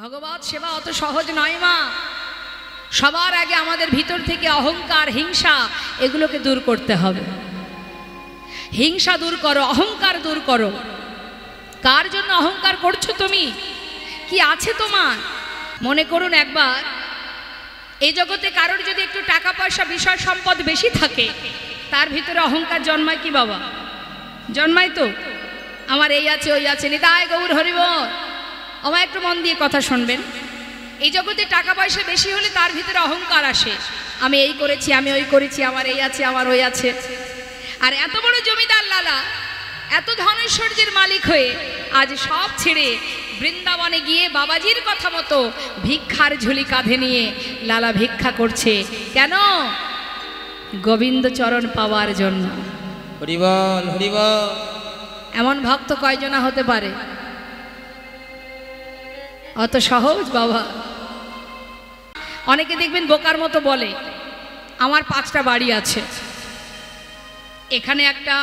ভগবত সেবা অত সহজ নয় মা। সবার আগে আমাদের ভিতর থেকে অহংকার, হিংসা এগুলোকে দূর করতে হবে। হিংসা দূর করো, অহংকার দূর করো। কার জন্য অহংকার করছো তুমি? কি আছে তোমার? মনে করুন একবার, এই জগতে কারোর যদি একটু টাকা পয়সা, বিষয় সম্পদ বেশি থাকে, তার ভিতরে অহংকার জন্মায় কি বাবা? জন্মায় তো। আমার এই আছে, ওই আছে, নিতাই গৌর হরিবল। আমার একটু মন দিয়ে কথা শুনবেন। এই জগতে টাকা পয়সা বেশি হলে তার ভিতরে অহংকার আসে। আমি এই করেছি, আমি ওই করেছি, আমার এই আছে, আমার ওই আছে। আর এত বড় জমিদার লালা, এত ধনৈশ্বর্যের মালিক হয়ে আজ সব ছেড়ে বৃন্দাবনে গিয়ে বাবাজির কথা মতো ভিক্ষার ঝুলি কাঁধে নিয়ে লালা ভিক্ষা করছে। কেন? গোবিন্দ চরণ পাওয়ার জন্য। হরিবল হরিবল। এমন ভক্ত কয়জনা হতে পারে? অত সহজ বাবা। অনেকে দেখবেন বোকার মতো বলে আমার 5টা বাড়ি আছে, এখানে একটা,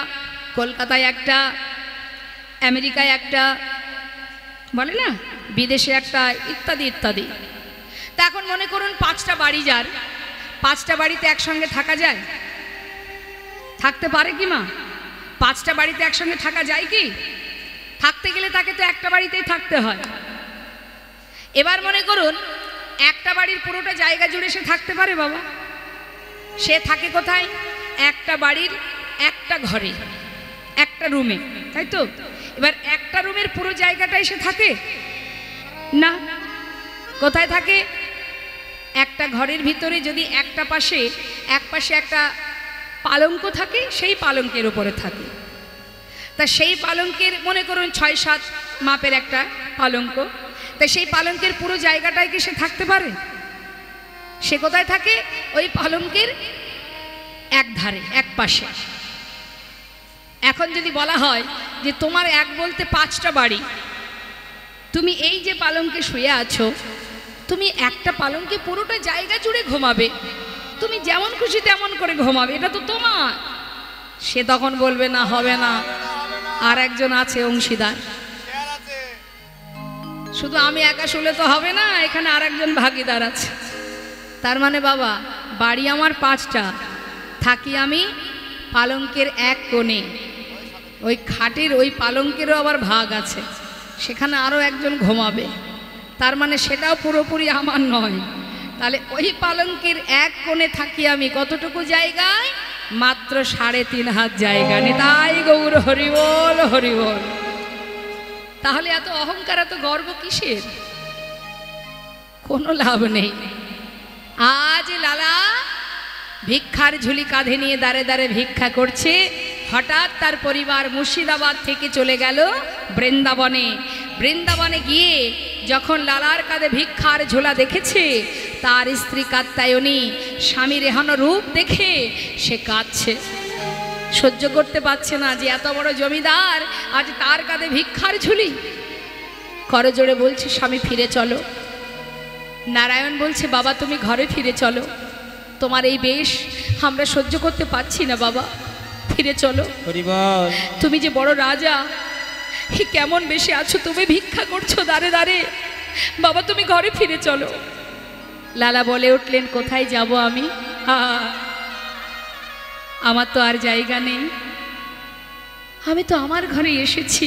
কলকাতায় একটা, আমেরিকায় একটা, বলে না বিদেশে একটা, ইত্যাদি ইত্যাদি। তা এখন মনে করুন 5টা বাড়ি, যার 5টা বাড়িতে একসঙ্গে থাকা যায়? থাকতে পারে কি মা? 5টা বাড়িতে একসঙ্গে থাকা যায় কি? থাকতে গেলে তাকে তো একটা বাড়িতেই থাকতে হয়। এবার মনে করুন একটা বাড়ির পুরোটা জায়গা জুড়ে সে থাকতে পারে বাবা? সে থাকে কোথায়? একটা বাড়ির একটা ঘরে, একটা রুমে, তাই তো? এবার একটা রুমের পুরো জায়গাটাই সে থাকে না। কোথায় থাকে? একটা ঘরের ভিতরে যদি একটা পাশে, এক পাশে একটা পালঙ্ক থাকে, সেই পালঙ্কের উপরে থাকে। তা সেই পালঙ্কের মনে করুন 6-7 মাপের একটা পালঙ্ক, তা সেই পালঙ্কের পুরো জায়গাটায় কি সে থাকতে পারে? সে কোথায় থাকে? ওই পালঙ্কের এক ধারে, এক পাশে। এখন যদি বলা হয় যে তোমার এক বলতে 5টা বাড়ি, তুমি এই যে পালঙ্কে শুয়ে আছো, তুমি একটা পালঙ্কে পুরোটা জায়গা জুড়ে ঘুমাবে, তুমি যেমন খুশি তেমন করে ঘুমাবে, এটা তো তোমার। সে তখন বলবে না, হবে না, আর একজন আছে অংশীদার। শুধু আমি একা শুলে তো হবে না, এখানে আর একজন ভাগিদার আছে। তার মানে বাবা, বাড়ি আমার 5টা, থাকি আমি পালঙ্কের এক কোণে। ওই খাটের ওই পালঙ্কেরও আবার ভাগ আছে, সেখানে আরও একজন ঘুমাবে। তার মানে সেটাও পুরোপুরি আমার নয়। তাহলে ওই পালঙ্কের এক কোণে থাকি আমি কতটুকু জায়গায়? মাত্র 3.5 হাত জায়গা। নিতাই গৌর হরিবল হরিবল। তাহলে এত অহংকার, এত গর্ব কিসের? কোনো লাভ নেই। আজ লালা ভিক্ষার ঝুলি কাঁধে নিয়ে দাঁড়ে দাঁড়ে ভিক্ষা করছে। হঠাৎ তার পরিবার মুর্শিদাবাদ থেকে চলে গেল বৃন্দাবনে। বৃন্দাবনে গিয়ে যখন লালার কাঁধে ভিক্ষার ঝোলা দেখেছে, তার স্ত্রী কাত্যায়নী স্বামীর এহেন রূপ দেখে সে কাঁদছে। সহ্য করতে পারছে না যে এত বড় জমিদার, আজ তার কাঁধে ভিক্ষার ঝুলি। করজোড়ে বলছে, স্বামী ফিরে চলো। নারায়ণ বলছে, বাবা তুমি ঘরে ফিরে চলো, তোমার এই বেশ আমরা সহ্য করতে পারছি না বাবা, ফিরে চলো। তুমি যে বড় রাজা, কেমন বেশে আছো, তুমি ভিক্ষা করছো দাঁড়ে দাঁড়ে, বাবা তুমি ঘরে ফিরে চলো। লালা বলে উঠলেন, কোথায় যাব আমি? আমার তো আর জায়গা নেই, আমি তো আমার ঘরে এসেছি,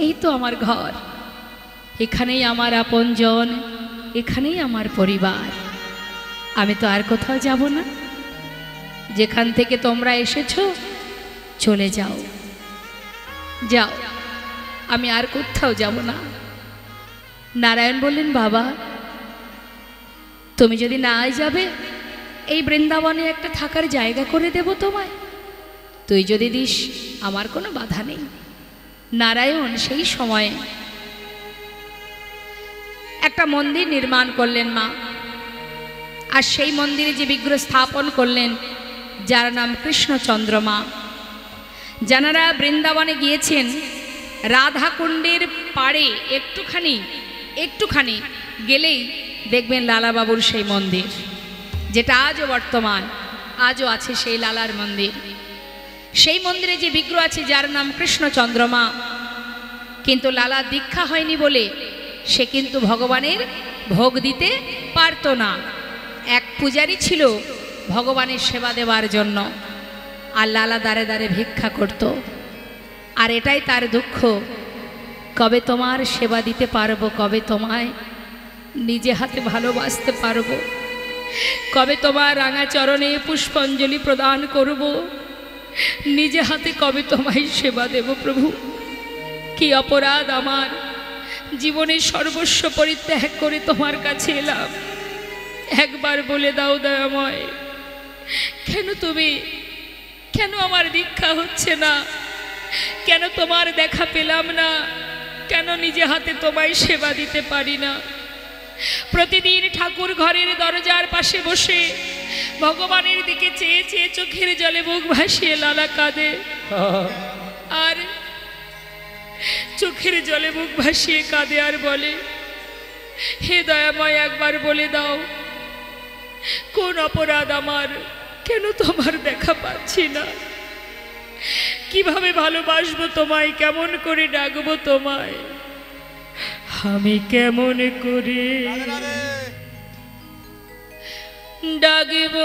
এই তো আমার ঘর, এখানেই আমার আপনজন, এখানেই আমার পরিবার, আমি তো আর কোথাও যাব না। যেখান থেকে তোমরা এসেছো চলে যাও, যাও, আমি আর কোথাও যাব না। নারায়ণ বললেন, বাবা তুমি যদি না যাবে, এই বৃন্দাবনে একটা থাকার জায়গা করে দেব তোমায়, তুই যদি দিস আমার কোনো বাধা নেই। নারায়ণ সেই সময়ে একটা মন্দির নির্মাণ করলেন মা। আর সেই মন্দিরে যে বিগ্রহ স্থাপন করলেন, যার নাম কৃষ্ণচন্দ্রমা। যারা বৃন্দাবনে গিয়েছেন, রাধাকুণ্ডের পাড়ে একটুখানি গেলেই দেখবেন লালাবাবুর সেই মন্দির, যেটা আজও বর্তমান, আজও আছে সেই লালার মন্দির। সেই মন্দিরে যে বিগ্রহ আছে, যার নাম কৃষ্ণচন্দ্রমা। কিন্তু লালা দীক্ষা হয়নি বলে সে কিন্তু ভগবানের ভোগ দিতে পারতো না। এক পূজারী ছিল ভগবানের সেবা দেওয়ার জন্য, আর লালা দাঁড়ে দাঁড়ে ভিক্ষা করত। আর এটাই তার দুঃখ, কবে তোমার সেবা দিতে পারবো, কবে তোমায় নিজে হাতে ভালোবাসতে পারবো, কবে তোমার রাঙা চরণে পুষ্পাঞ্জলি প্রদান করব, নিজে হাতে কবে তোমায় সেবা দেব প্রভু। কি অপরাধ আমার, জীবনের সর্বস্ব পরিত্যাগ করে তোমার কাছে এলাম, একবার বলে দাও দয়াময়, কেন আমার দীক্ষা হচ্ছে না, কেন তোমার দেখা পেলাম না, কেন নিজে হাতে তোমায় সেবা দিতে পারি না। প্রতিদিন ঠাকুর ঘরের দরজার পাশে বসে ভগবানের দিকে চেয়ে চেয়ে চোখের জলে বুক ভাসিয়ে লালা কাঁদে, আর চোখের জলে বুক ভাসিয়ে কাঁদে আর বলে, হে দয়াময় একবার বলে দাও, কোন অপরাধ আমার, কেন তোমার দেখা পাচ্ছি না, কিভাবে ভালোবাসবো তোমায়, কেমন করে ডাকবো তোমায়, আমি কেমন করে ডাকব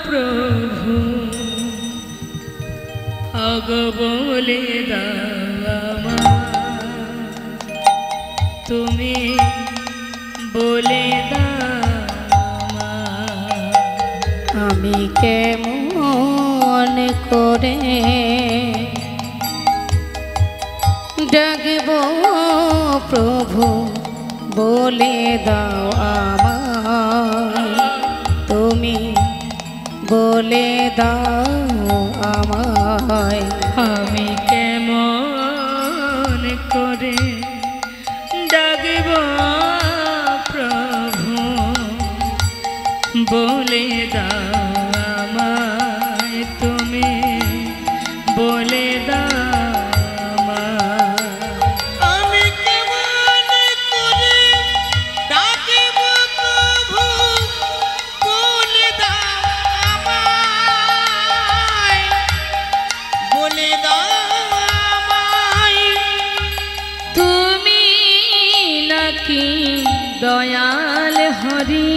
প্রভু, অগ বলে দাও তুমি, বলে দাও আমি কেমন করে ডাকব প্রভু, বলে দাও আমায় তুমি, বলে দাও আমায়। আমি কেমন করে ডাকব প্রভু, বলে দাও আমায় তুমি, বলে দাও দয়াল হরি,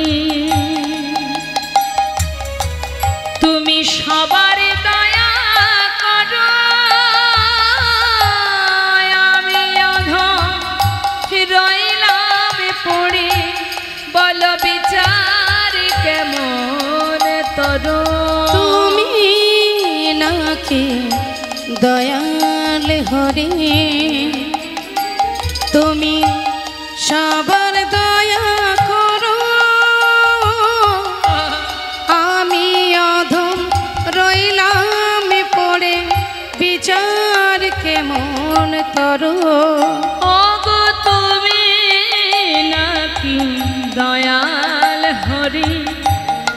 তুমি সবার দয়া করো, আমি অধম রইলাম পড়ে, বল বিচার কেমন তরো। তুমি নাকি দয়াল হরি, তুমি সবার দয়া করো, আমি অধম রইলাম পড়ে, বিচার কেমন করো। ওগো তুমি নাকি দয়াল হরি,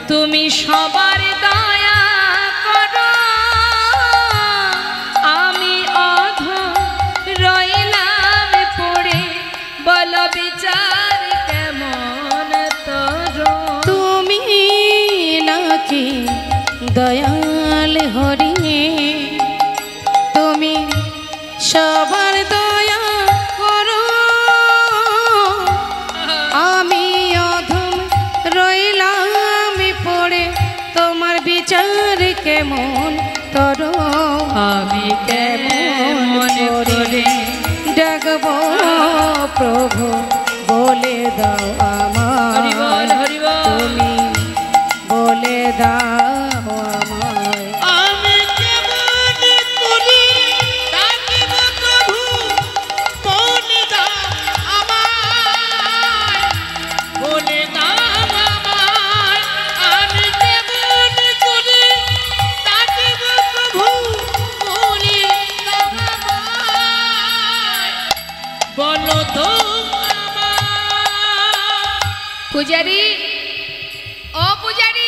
তুমি সবার দয়া করো, আমি অধম রইলাম পড়ে, বল বিচার কেমন তরো। তুমি নাকি দয়াল হরি, তুমি সবার দয়া করো, আমি অধম রইলাম পড়ে, তোমার বিচার কেমন করো। আমি কেমন করে ডাকব প্রভু, বলে দাও আমায় তুমি, বলে দাও আমায়। আমি কেমন করে ডাকব প্রভু, বলে দাও আমায়, বলে দাও আমায়। আমি কেমন করে ডাকব প্রভু, বলে দাও আমায়, বলো তো পূজারি, ও পূজারি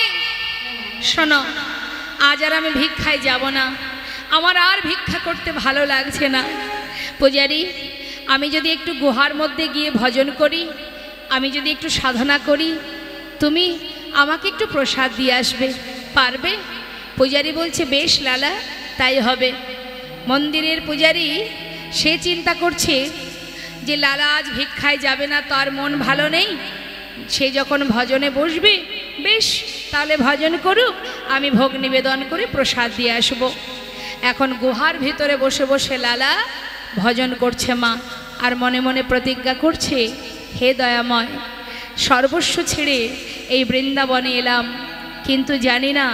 শোনো, আজ আর আমি ভিক্ষায় যাব না, আমার আর ভিক্ষা করতে ভালো লাগছে না। পূজারি, আমি যদি একটু গুহার মধ্যে গিয়ে ভজন করি, আমি যদি একটু সাধনা করি, তুমি আমাকে একটু প্রসাদ দিয়ে আসবে, পারবে? পূজারি বলছে, বেশ লালা, তাই হবে। মন্দিরের পূজারি সে চিন্তা করছে যে লালা আজ ভিক্ষায় যাবে না, তার মন ভালো নেই, সে যখন ভজনে বসবে বেশ তাহলে ভজন করুক, আমি ভোগ নিবেদন করে প্রসাদ দিয়ে আসবো। এখন গুহার ভিতরে বসে বসে লালা ভজন করছে মা, আর মনে মনে প্রতিজ্ঞা করছে, হে দয়াময়, সর্বস্ব ছেড়ে এই বৃন্দাবনে এলাম, কিন্তু জানি না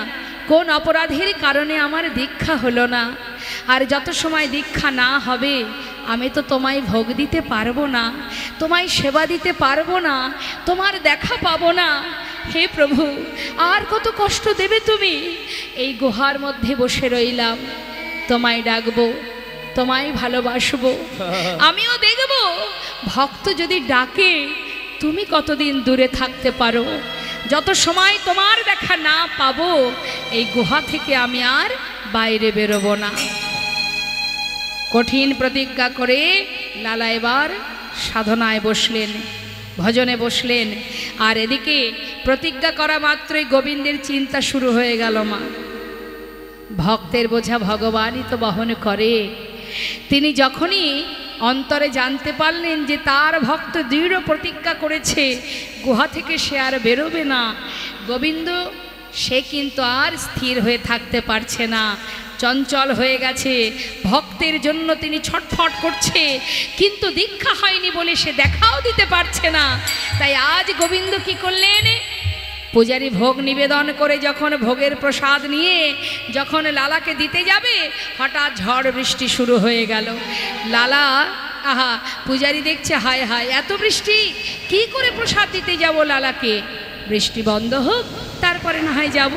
কোন অপরাধের কারণে আমার দীক্ষা হলো না, আর যত সময় দীক্ষা না হবে আমি তো তোমায় ভোগ দিতে পারবো না, তোমায় সেবা দিতে পারবো না, তোমার দেখা পাবো না। হে প্রভু, আর কত কষ্ট দেবে তুমি? এই গুহার মধ্যে বসে রইলাম, তোমায় ডাকবো, তোমায় ভালোবাসবো, আমিও দেখব ভক্ত যদি ডাকে তুমি কতদিন দূরে থাকতে পারো। যত সময় তোমার দেখা না পাবো এই গুহা থেকে আমি আর বাইরে বেরোবো না। কঠিন প্রতিজ্ঞা করে লালা এবার সাধনায় বসলেন, ভজনে বসলেন। আর এদিকে প্রতিজ্ঞা করা মাত্রই গোবিন্দের চিন্তা শুরু হয়ে গেল। মা, ভক্তের বোঝা ভগবানই তো বহন করে। তিনি যখনই অন্তরে জানতে পারলেন যে তার ভক্ত দৃঢ় প্রতিজ্ঞা করেছে গুহা থেকে সে আর বেরোবে না, গোবিন্দ সে কিন্তু আর স্থির হয়ে থাকতে পারছে না, চঞ্চল হয়ে গেছে। ভক্তের জন্য তিনি ছটফট করছে, কিন্তু দীক্ষা হয়নি বলে সে দেখাও দিতে পারছে না। তাই আজ গোবিন্দ কি করলেন? পূজারী ভোগ নিবেদন করে যখন ভোগের প্রসাদ নিয়ে যখন লালাকে দিতে যাবে, হঠাৎ ঝড় বৃষ্টি শুরু হয়ে গেল। লালা আহা, পূজারী দেখছে হায় হায় এত বৃষ্টি, কি করে প্রসাদ দিতে যাব লালাকে? বৃষ্টি বন্ধ হোক তারপরে না হয় যাব।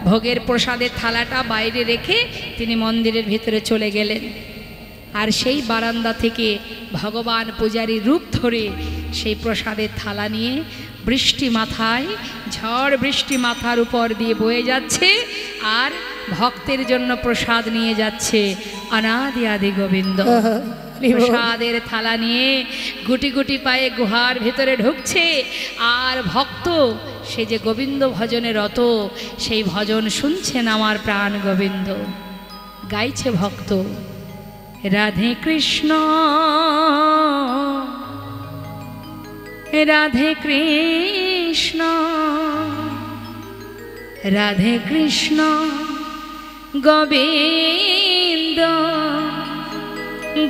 ভোগের প্রসাদের থালাটা বাইরে রেখে তিনি মন্দিরের ভিতরে চলে গেলেন। আর সেই বারান্দা থেকে ভগবান পূজারীর রূপ ধরে সেই প্রসাদের থালা নিয়ে বৃষ্টি মাথায়, ঝড় বৃষ্টি মাথার উপর দিয়ে বয়ে যাচ্ছে, আর ভক্তের জন্য প্রসাদ নিয়ে যাচ্ছে অনাদি আদি গোবিন্দ। প্রসাদের থালা নিয়ে গুটি গুটি পায়ে গুহার ভিতরে ঢুকছে, আর ভক্ত সে যে গোবিন্দ ভজনে রত, সেই ভজন শুনছেন আমার প্রাণ গোবিন্দ। গাইছে ভক্ত, রাধে কৃষ্ণ রাধে কৃষ্ণ রাধে কৃষ্ণ গোবিন্দ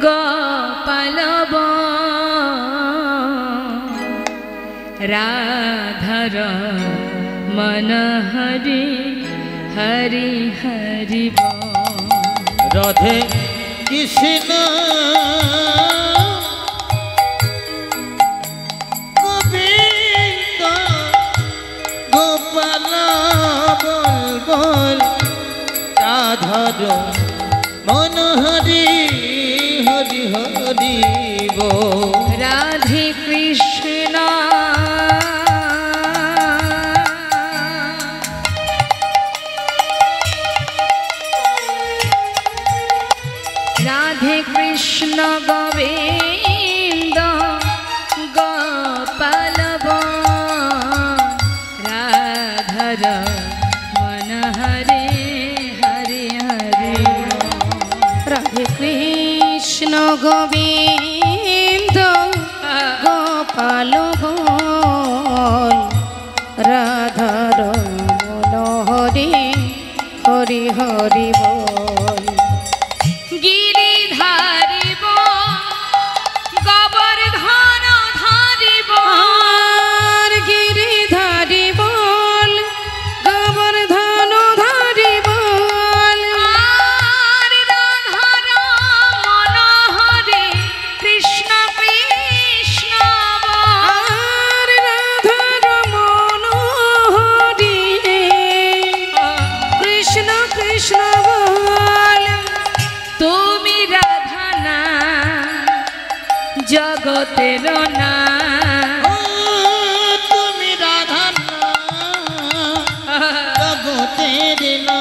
গোপালব রাধার মন হরি হরি হরি রাধে কৃষ্ণ গোবিন্দ গোপাল বল বল রাধার মন হরি হরি হরি বল। রাধে কৃষ্ণ রাধে কৃষ্ণ গোবিন্দ গোপাল রাধার মন হরে হরে হরে। রাধে কৃষ্ণ গোবিন্দ গোপাল বল রাধার মন হরি হরি হরি বল। গিরি ধারিব গোবর্ধন ধারিব আর গিরি ধারি বল গোবর্ধন ধারি বল। আর রাধার মন হরে কৃষ্ণ কৃষ্ণ আর রাধার মন হরি কৃষ্ণ কৃষ্ণ বল। তুমি রাধা না জগতের না, ও তুমি রাধা জগতের না।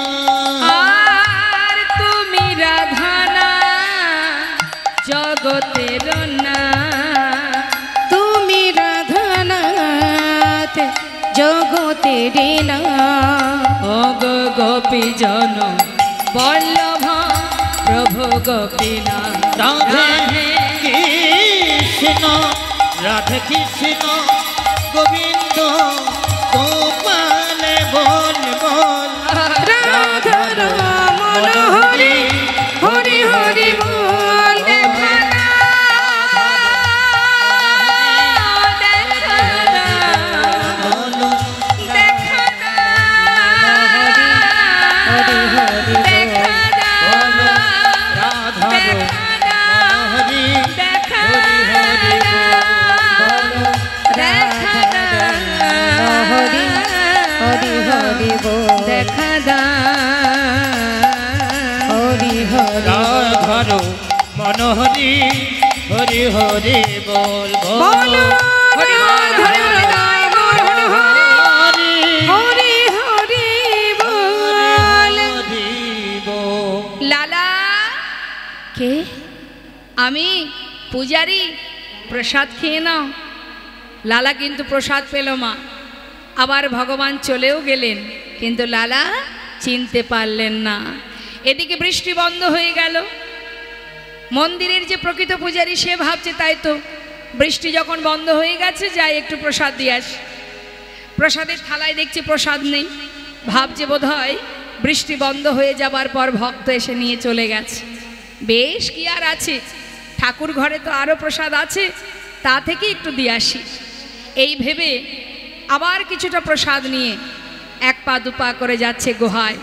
আর তুমি রাধা না জগতের না। তুমি রাধানাথ জগতের না। অগ গোপী জন বল্লভ প্রভু গোপীনাথ রাধে কৃষ্ণ রাধে কৃষ্ণ গোবিন্দ গোপাল বল বল রাধা রমন হরি হরি হরি বল দেখা বল দেখা হরি হরি দেখা বল রাধা হরি দেখা হরি হরি বল হরি হরি হরি বল দেখা দা হরি হরি রাধার মনোহরি হরি হরি বল বল হরি বল হরি হরি বল হরি হরি হরি বল লালা কে আমি পূজারি প্রসাদ খেয়ে নাও। লালা কিন্তু প্রসাদ পেল মা, আবার ভগবান চলেও গেলেন, কিন্তু লালা চিনতে পারলেন না। এদিকে বৃষ্টি বন্ধ হয়ে গেল। মন্দিরের যে প্রকৃত পূজারি সে ভাবছে তাই তো, বৃষ্টি যখন বন্ধ হয়ে গেছে যাই একটু প্রসাদ দিয়ে আসি। প্রসাদের থালায় দেখছি প্রসাদ নেই, ভাবছে বোধহয় বৃষ্টি বন্ধ হয়ে যাবার পর ভক্ত এসে নিয়ে চলে গেছে। বেশ কি আর আছে, ঠাকুর ঘরে তো আরও প্রসাদ আছে, তা থেকে একটু দিয়ে আসি। এই ভেবে আবার কিছুটা প্রসাদ নিয়ে এক পা দুপা করে যাচ্ছে গুহায়,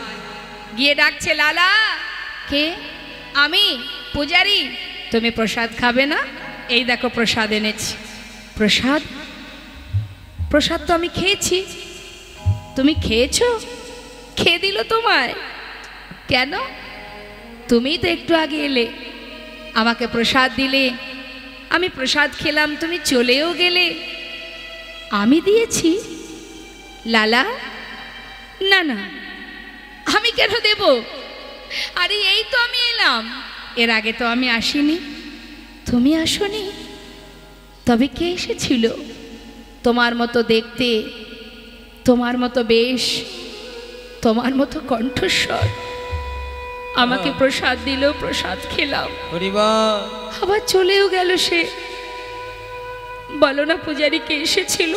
গিয়ে ডাকছে লালা। কে? আমি পূজারি, তুমি প্রসাদ খাবে না? এই দেখো প্রসাদ এনেছি। প্রসাদ? প্রসাদ তো আমি খেয়েছি। তুমি খেয়েছো? খেয়ে দিল তোমায়? কেন? তুমিই তো একটু আগে এলে, আমাকে প্রসাদ দিলে, আমি প্রসাদ খেলাম, তুমি চলেও গেলে। আমি দিয়েছি? লালা, না না, আমি কেন দেব? আরে এই তো আমি এলাম, এর আগে তো আমি আসিনি। তুমি আসোনি? তবে কে এসেছিল? তোমার মতো দেখতে, তোমার মতো বেশ, তোমার মতো কণ্ঠস্বর, আমাকে প্রসাদ দিল, প্রসাদ খেলাম, আবার চলেও গেল সে। বলো না পূজারি কে এসেছিল?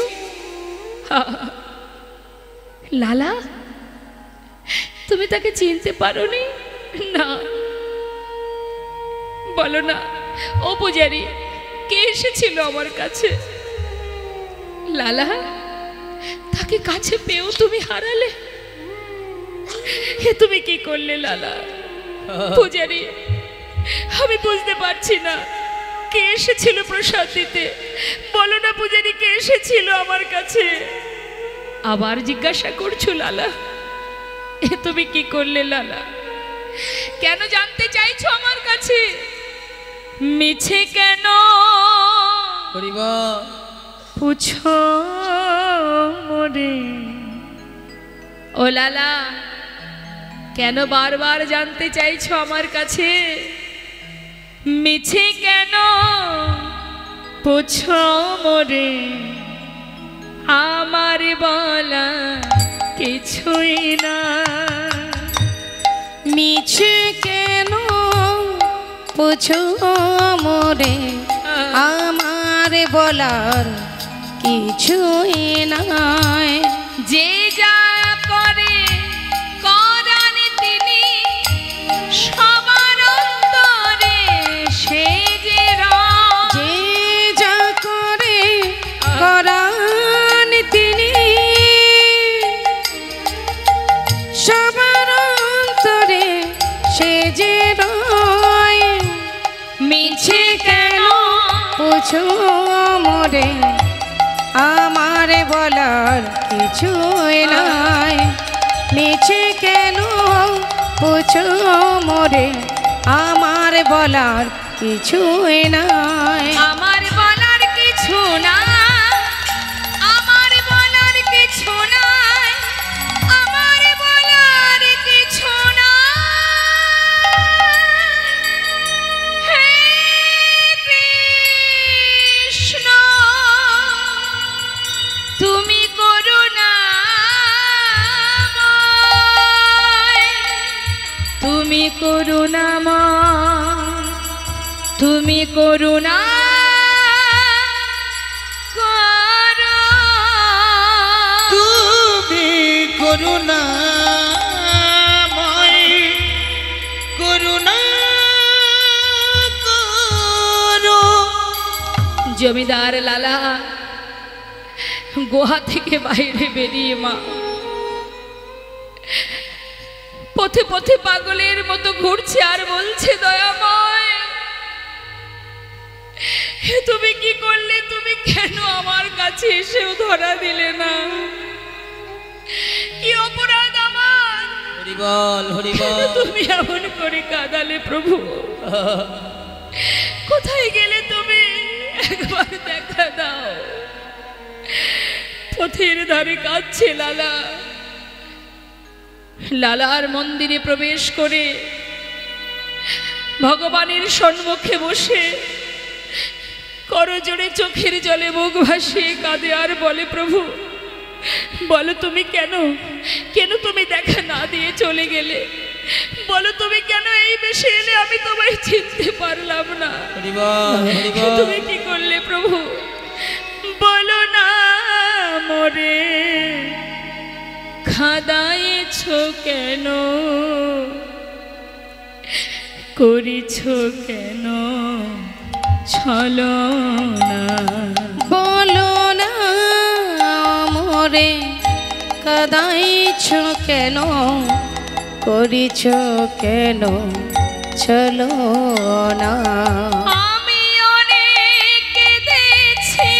লালা, তুমি তাকে চিনতে পারোনি? না, বলো না ও পূজারি, কে এসেছিল আমার কাছে? লালা, তাকে কাছে পেয়েও তুমি হারালে, এ তুমি কি করলে লালা? পূজারি, আমি বুঝতে পারছি না কে এসেছিল প্রসাদ দিতে। বলো না পূজারি, কে এসেছিল আমার কাছে? আবার জিজ্ঞাসা করছো লালা, এ তুমি কি করলে লালা? কেন জানতে চাইছো আমার কাছে? মিছে কেন পুছো মোরে? ও লালা, কেন বারবার জানতে চাইছো আমার কাছে? মিছে কেন পুছো মোরে? আমার বলা কিছুই না। মিছে কেন পুছো মোরে? আমার বলার কিছুই নাই। যে যা করে করান তিনি, সবার অন্তরে সে যে রয়। যে যা করে করান তিনি, সবার অন্তরে সে যে রয়। মিছে কেন পুছো মোরে? আমার বলার কিছুই নাই। মিছে কেন পুছো মোরে? আমার বলার কিছুই নাই। আমার বলার কিছু না, আমার বলার কিছু নাই, আমার বলার কিছু না। হে কৃষ্ণ, তুমি করুণাময়, তুমি করুণাময়, তুমি করুণাময়। করুণাময় করুণা করো। জমিদার লালা গুহা থেকে বাইরে বেরিয়ে মা পথে পথে পাগলের মতো ঘুরছে আর বলছে, দয়াময় তুমি কি করলে? তুমি কেন আমার কাছে এসেও ধরা দিলে না? কি অপরাধ আমার? হরিবল হরিবল। তুমি এমন করে কাঁদালে প্রভু? কোথায় গেলে তুমি? একবার দেখা দাও। পথের ধারে কাঁদছে লালা। লালার মন্দিরে প্রবেশ করে ভগবানের সম্মুখে বসে করজোড়ে চোখের জলে মুখ ভাসিয়ে কাঁদে আর বলে, প্রভু বলো তুমি কেন কেন তুমি দেখা না দিয়ে চলে গেলে? বলো তুমি কেন এই বেশে এলে? আমি তোমায় চিনতে পারলাম না। তুমি কি করলে প্রভু? বলো না মোরে খাদায়েছ কেন, করিছ কেন ছলনা? বলো না মোরে কাদাইছ কেন, করিছ কেন চলো না? আমি অনেক কেঁদেছি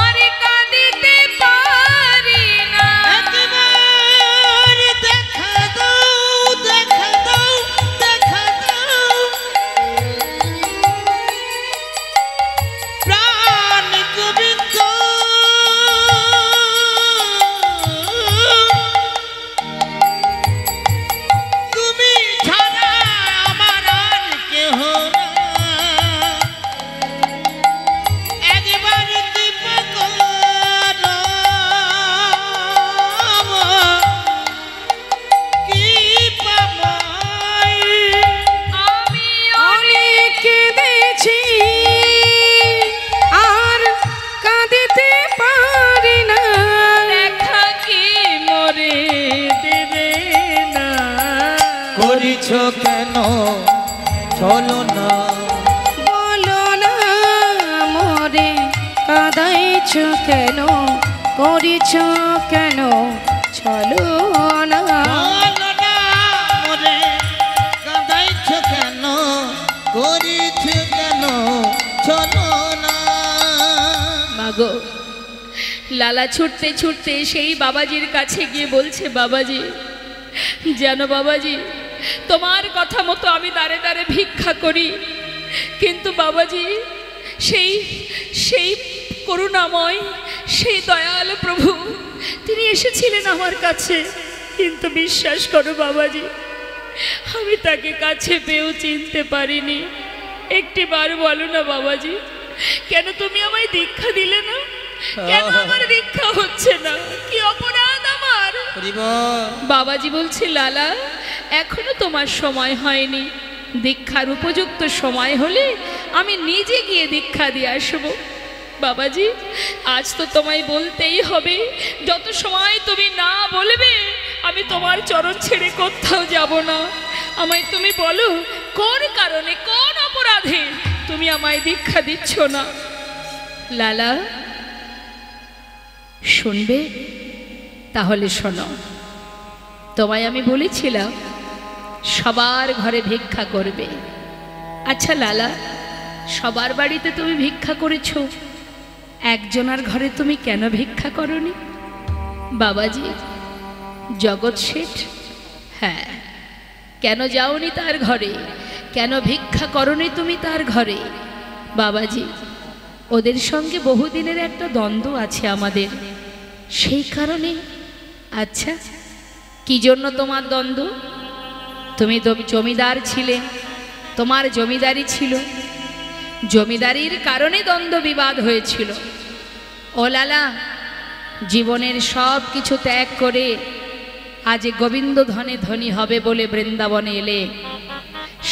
আর কাঁদিতে পারি না। একবার দেখা দাও দেখা দাও দেখা দাও, প্রাণ গোবিন্দ তুমি ছাড়া আমার আর কেহ না। একবার কৃপা করো কৃপাময়। আমি অনেক কেঁদেছি আর কাঁদিতে পারি না। দেখা কি মরে দেবে না? করিছ কেন চলো না? বলো না মোরে কাদাইছ কেন, করিছ কেন চলো না? বলো না মোরে কাঁদাইছ কেন, করিছ কেন চলো না? মাগো লালা ছুটতে ছুটতে সেই বাবাজির কাছে গিয়ে বলছে, বাবাজি জানো বাবাজি, তোমার কথা মতো আমি দাঁড়ে দাঁড়ে ভিক্ষা করি, কিন্তু বাবাজি সেই সেই করুণাময় সেই দয়াল প্রভু তিনি এসেছিলেন আমার কাছে, কিন্তু বিশ্বাস করো বাবাজি আমি তাকে কাছে পেয়েও চিনতে পারিনি। একটি বার বলো না বাবাজি, কেন তুমি আমায় দীক্ষা দিলে না? কেন আমার দীক্ষা হচ্ছে না? কি অপরাধ আমার? বাবাজি বলছে, লালা এখনো তোমার সময় হয়নি, দীক্ষার উপযুক্ত সময় হলে আমি নিজে গিয়ে দীক্ষা দিয়ে আসবো। বাবাজি আজ তো তোমায় বলতেই হবে, যত সময় তুমি না বলবে আমি তোমার চরণ ছেড়ে কোথাও যাব না। আমায় তুমি বলো কোন কারণে কোন অপরাধে তুমি আমায় দীক্ষা দিচ্ছ না? লালা শুনবে? তাহলে শোনো, তোমায় আমি বলেছিলাম সবার ঘরে ভিক্ষা করবে। আচ্ছা লালা, সবার বাড়িতে তুমি ভিক্ষা করেছো, একজনের ঘরে তুমি কেন ভিক্ষা করনি? বাবাজি জগৎ শেঠ, হ্যাঁ, কেন যাওনি তার ঘরে? কেন ভিক্ষা করনি তুমি তার ঘরে? বাবাজি ওদের সঙ্গে বহুদিনের একটা দ্বন্দ্ব আছে আমাদের, সেই কারণে। আচ্ছা কি জন্য তোমার দ্বন্দ্ব? তুমি জমিদার ছিলে, তোমার জমিদারি ছিল, জমিদারির কারণে দ্বন্দ্ব বিবাদ হয়েছিল। ও লালা, জীবনের সব কিছু ত্যাগ করে আজ গোবিন্দ ধনে ধনী হবে বলে বৃন্দাবনে এলে,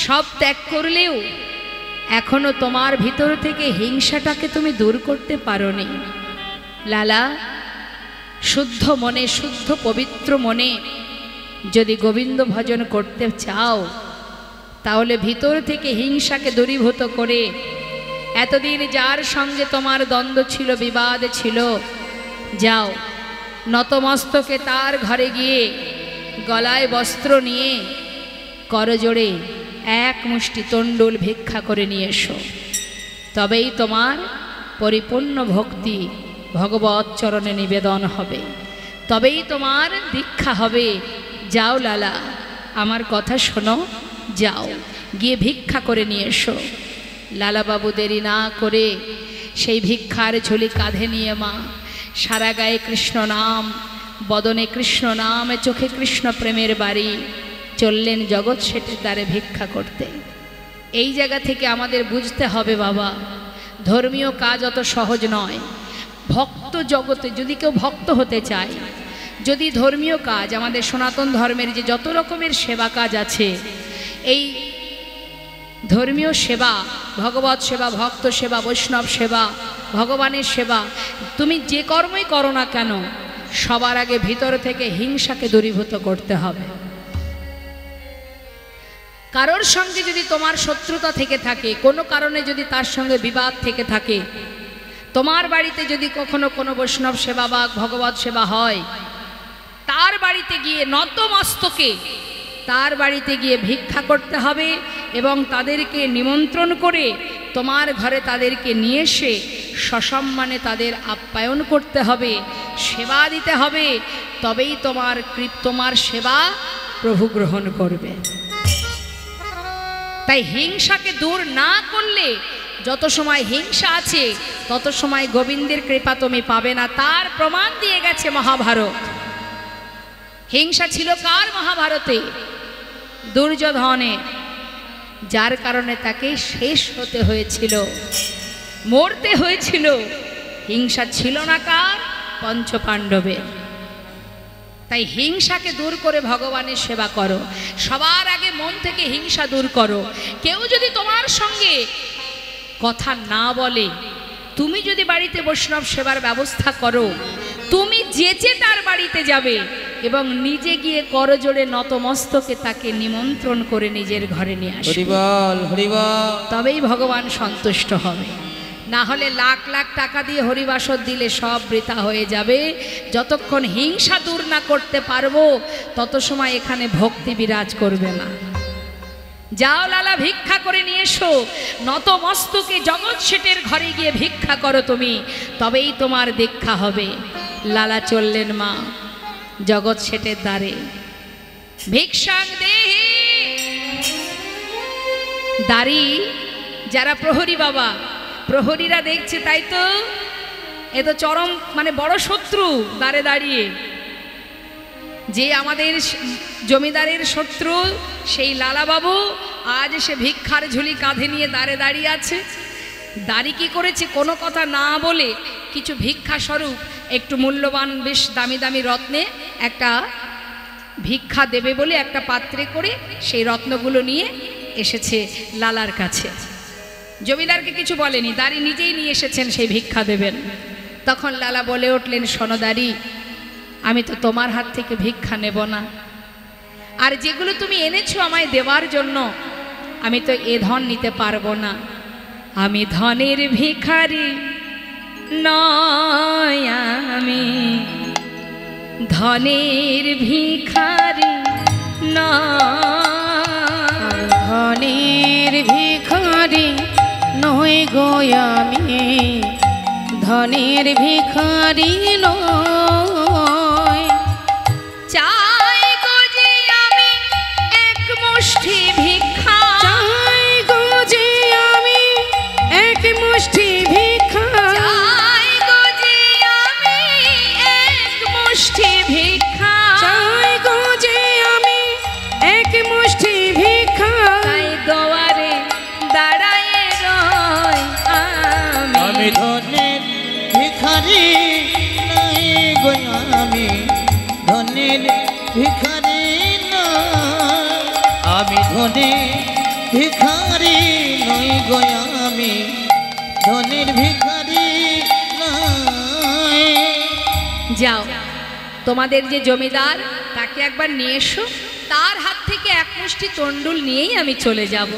সব ত্যাগ করলেও এখনো তোমার ভিতর থেকে হিংসাটাকে তুমি দূর করতে পারোনি। লালা শুদ্ধ মনে, শুদ্ধ পবিত্র মনে যদি গোবিন্দ ভজন করতে চাও, তাহলে ভিতর থেকে হিংসাকে দূরীভূত করে, এতদিন যার সঙ্গে তোমার দ্বন্দ্ব ছিল, বিবাদ ছিল, যাও নতমস্তকে তার ঘরে গিয়ে গলায় বস্ত্র নিয়ে করজোড়ে এক মুষ্টি তণ্ডুল ভিক্ষা করে নিয়ে এসো। তবেই তোমার পরিপূর্ণ ভক্তি ভগবৎ চরণে নিবেদন হবে, তবেই তোমার দীক্ষা হবে। যাও লালা, আমার কথা শোনো, যাও গিয়ে ভিক্ষা করে নিয়ে এসো। লালাবাবু দেরি না করে সেই ভিক্ষার ঝুলি কাঁধে নিয়ে মা সারা গায়ে কৃষ্ণ নাম, বদনে কৃষ্ণ নাম, চোখে কৃষ্ণ প্রেমের বাড়ি চললেন জগৎ শেঠের দ্বারে ভিক্ষা করতে। এই জায়গা থেকে আমাদের বুঝতে হবে বাবা, ধর্মীয় কাজ অত সহজ নয়। ভক্ত জগতে যদি কেউ ভক্ত হতে চায়, যদি ধর্মীয় কাজ, আমাদের সনাতন ধর্মের যে যত রকমের সেবা কাজ আছে, এই ধর্মীয় সেবা, ভগবত সেবা, ভক্ত সেবা, বৈষ্ণব সেবা, ভগবানের সেবা, তুমি যে কর্মই করো না কেন, সবার আগে ভিতর থেকে হিংসাকে দূরীভূত করতে হবে। কারোর সঙ্গে যদি তোমার শত্রুতা থেকে থাকে, কোনো কারণে যদি তার সঙ্গে বিবাদ থেকে থাকে, তোমার বাড়িতে যদি কখনো কোনো বৈষ্ণব সেবা বা ভগবত সেবা হয়, তার বাড়িতে গিয়ে নতমস্তকে তার বাড়িতে গিয়ে ভিক্ষা করতে হবে এবং তাদেরকে নিমন্ত্রণ করে তোমার ঘরে তাদেরকে নিয়ে এসে সসম্মানে তাদের আপ্যায়ন করতে হবে, সেবা দিতে হবে। তবেই তোমার সেবা প্রভু গ্রহণ করবে। তাই হিংসাকে দূর না করলে, যত সময় হিংসা আছে তত সময় গোবিন্দের কৃপা তুমি পাবে না। তার প্রমাণ দিয়ে গেছে মহাভারত। হিংসা ছিল কার মহাভারতে? দুর্যোধনের, যার কারণে তাকে শেষ হতে হয়েছিল, মরতে হয়েছিল। হিংসা ছিল না কার? পঞ্চপাণ্ডবের। তাই হিংসাকে দূর করে ভগবানের সেবা করো। সবার আগে মন থেকে হিংসা দূর করো। কেউ যদি তোমার সঙ্গে কথা না বলে, তুমি যদি বাড়িতে বৈষ্ণব সেবার ব্যবস্থা করো, তুমি যেচে তার বাড়িতে যাবে এবং নিজে গিয়ে করজোড়ে নতমস্তকে তাকে নিমন্ত্রণ করে নিজের ঘরে নিয়ে আসবে, হরিবল হরিবল, তবেই ভগবান সন্তুষ্ট হবে। না হলে লাখ লাখ টাকা দিয়ে হরিবাসর দিলে সব বৃথা হয়ে যাবে। যতক্ষণ হিংসা দূর না করতে পারবো, তত সময় এখানে ভক্তি বিরাজ করবে না। যাও লালা, ভিক্ষা করে নিয়ে এসো। নতমস্তকে জগৎ শেঠের ঘরে গিয়ে ভিক্ষা করো তুমি, তবেই তোমার দীক্ষা হবে। লালা চললেন মা জগৎ শেঠের দ্বারে। ভিক্ষাং দেহি, দাঁড়ি যারা প্রহরী বাবা, প্রহরীরা দেখছে, তাই তো এ তো চরম মানে বড় শত্রু দ্বারে দাঁড়িয়ে। যে আমাদের জমিদারের শত্রু সেই লালাবাবু, আজ সে ভিক্ষার ঝুলি কাঁধে নিয়ে দ্বারে দাঁড়িয়ে আছে। দাঁড়ি কি করেছে? কোনো কথা না বলে কিছু ভিক্ষা স্বরূপ একটু মূল্যবান বেশ দামি দামি রত্নে একটা ভিক্ষা দেবে বলে একটা পাত্রে করে সেই রত্নগুলো নিয়ে এসেছে লালার কাছে। জমিদারকে কিছু বলেনি, দাঁড়ি নিজেই নিয়ে এসেছেন সেই ভিক্ষা দেবেন। তখন লালা বলে উঠলেন, শোনো দাঁড়ি, আমি তো তোমার হাত থেকে ভিক্ষা নেব না, আর যেগুলো তুমি এনেছো আমায় দেওয়ার জন্য, আমি তো এ ধন নিতে পারবো না। আমি ধনের ভিখারি নয়, আমি ধনের ভিখারি নয়, ধনের ভিখারি নই গো আমি, ধনের ভিখারি নয়। চাই গো যে আমি এক মুষ্টি ভিক্ষা, চাই গো যে আমি এক মুষ্টি ভিক্ষা, চাই গো যে আমি এক মুষ্টি ভিক্ষা, চাই গো যে আমি এক মুষ্টি ভিক্ষা। তাই দুয়ারে দাঁড়ায় রই আমি ধনের ভিখারি নাই গো আমি, ধনের ভিখারি না, আমি ধনের ভিখারি নই গো আমি, ধনের ভিখারি নাই। যাও তোমাদের যে জমিদার তাকে একবার নিয়ে এসো, তার হাত থেকে এক মুষ্টি তণ্ডুল নিয়েই আমি চলে যাব।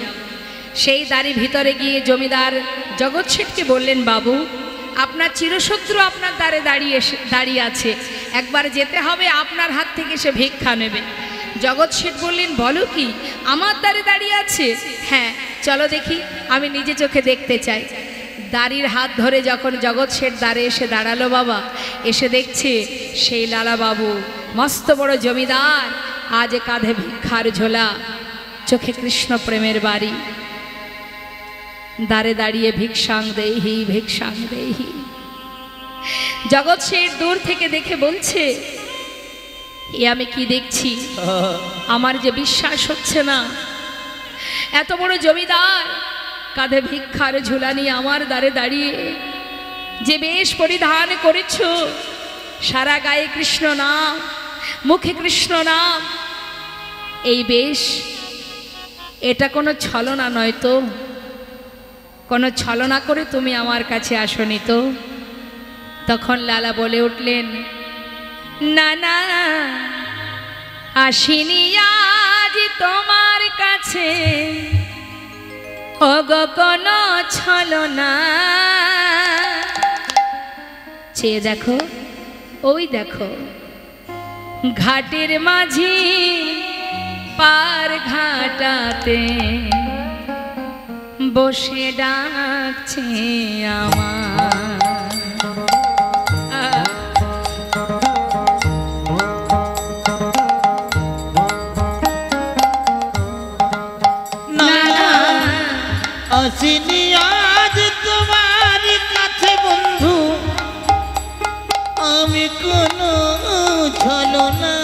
সেই দাঁড়ি ভিতরে গিয়ে জমিদার জগৎ শেঠকে বললেন, বাবু আপনার চিরশত্রু আপনার দ্বারে দাঁড়িয়ে আছে, একবার যেতে হবে, আপনার হাত থেকে সে ভিক্ষা নেবে। জগৎ শেঠ বললেন, বলো কি, আমার দ্বারে দাঁড়িয়ে আছে? হ্যাঁ চলো দেখি, আমি নিজে চোখে দেখতে চাই। দাড়ির হাত ধরে যখন জগৎ শেঠ দ্বারে এসে দাঁড়ালো বাবা, এসে দেখছে সেই লালা বাবু মস্ত বড় জমিদার, আজ কাঁধে ভিক্ষার ঝোলা, চোখে কৃষ্ণ প্রেমের বাড়ি, দাঁড়ে দাঁড়িয়ে ভিক্ষাং দেহি ভিক্ষাং দেহি। জগৎ শেঠ দূর থেকে দেখে বলছে, এ আমি কি দেখছি, আমার যে বিশ্বাস হচ্ছে না, এত বড় জমিদার কাঁধে ভিক্ষার ঝুলা নিয়ে আমার দ্বারে দাঁড়িয়ে, যে বেশ পরিধান করেছ, সারা গায়ে কৃষ্ণ নাম, মুখে কৃষ্ণ নাম, এই বেশ, এটা কোনো ছলনা নয় তো? কোনো ছলনা করে তুমি আমার কাছে আসনি তো? তখন লালা বলে উঠলেন, না না, আসিনি আজ তোমার কাছে, ওগো কোনো ছলনা। চেয়ে দেখো, ওই দেখো ঘাটের মাঝি পার ঘাটাতে বসে ডাকছে আমার। আসিনি আজ তোমার কাছে বন্ধু, আমি কোনো ছলনা,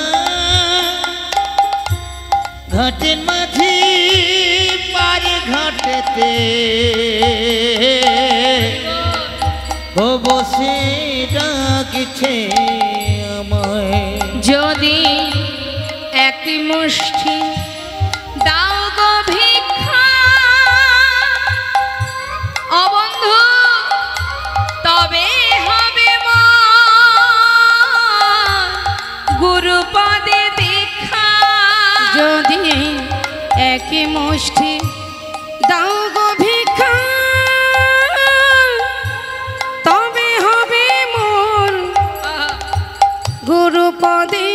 ঘাটের মাঝি পারে ঘাটেতে ও বসে ডাকছে আমায়। যদি এক মুষ্টি দাও গো ভিক্ষা, ও বন্ধু তবে হবে গুরুপদে দীক্ষা। যদি এক মুষ্টি দাও গো ভিক্ষা, তবে হবে মোর গুরুপদে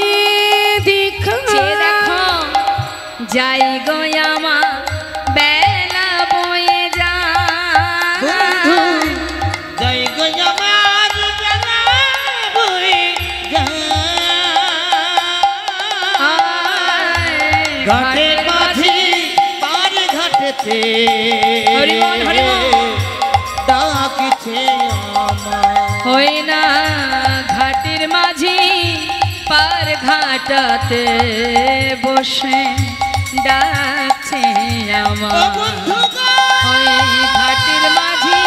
দীক্ষা। দেখো যাই গো আমার বেলা বয়ে যায়, যাই গো আমার বেলা বয়ে যায়, ঘাটের মাঝি পার ঘাটেতে হরিবল হরিবল ডাকছে আমায়। হয় না ঘাটের মাঝি পার ঘাটাতে বসে ডাকছে আমার। ওই ঘাটের মাঝি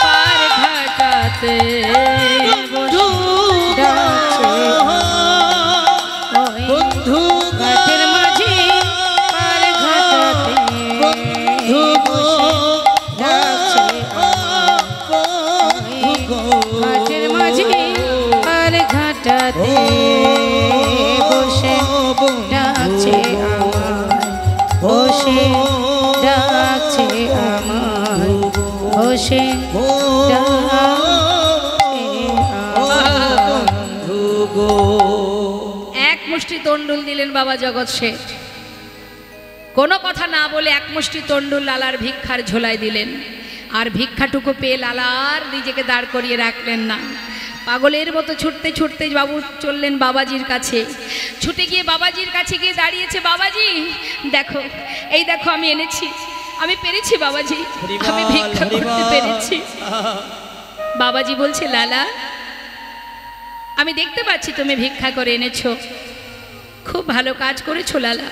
পার ঘাটাতে বসে ডাকছে, বন্ধু ঘাটের মাঝি পার ঘাটাতে বসে ডাকছে ঘাটের মাঝি পার ঘাটাতে বসে ডাকছে আমায়, বসে ডাকছে আমায়, বসে এক মুষ্টি তণ্ডুল দিলেন বাবা জগৎ শেঠ। কোনো কথা না বলে এক মুষ্টি তণ্ডুল লালার ভিক্ষার ঝোলায় দিলেন। আর ভিক্ষাটুকু পেয়ে লালা আর নিজেকে দাঁড় করিয়ে রাখলেন না, পাগলের মতো ছুটতে ছুটতে বাবু চললেন বাবাজির কাছে। ছুটে গিয়ে বাবাজির কাছে গিয়ে দাঁড়িয়েছে, বাবাজি দেখো, এই দেখো আমি এনেছি, আমি পেরেছি বাবাজি, আমি ভিক্ষা করতে পেরেছি। বাবাজি বলছে, লালা আমি দেখতে পাচ্ছি তুমি ভিক্ষা করে এনেছো, খুব ভালো কাজ করেছো লালা,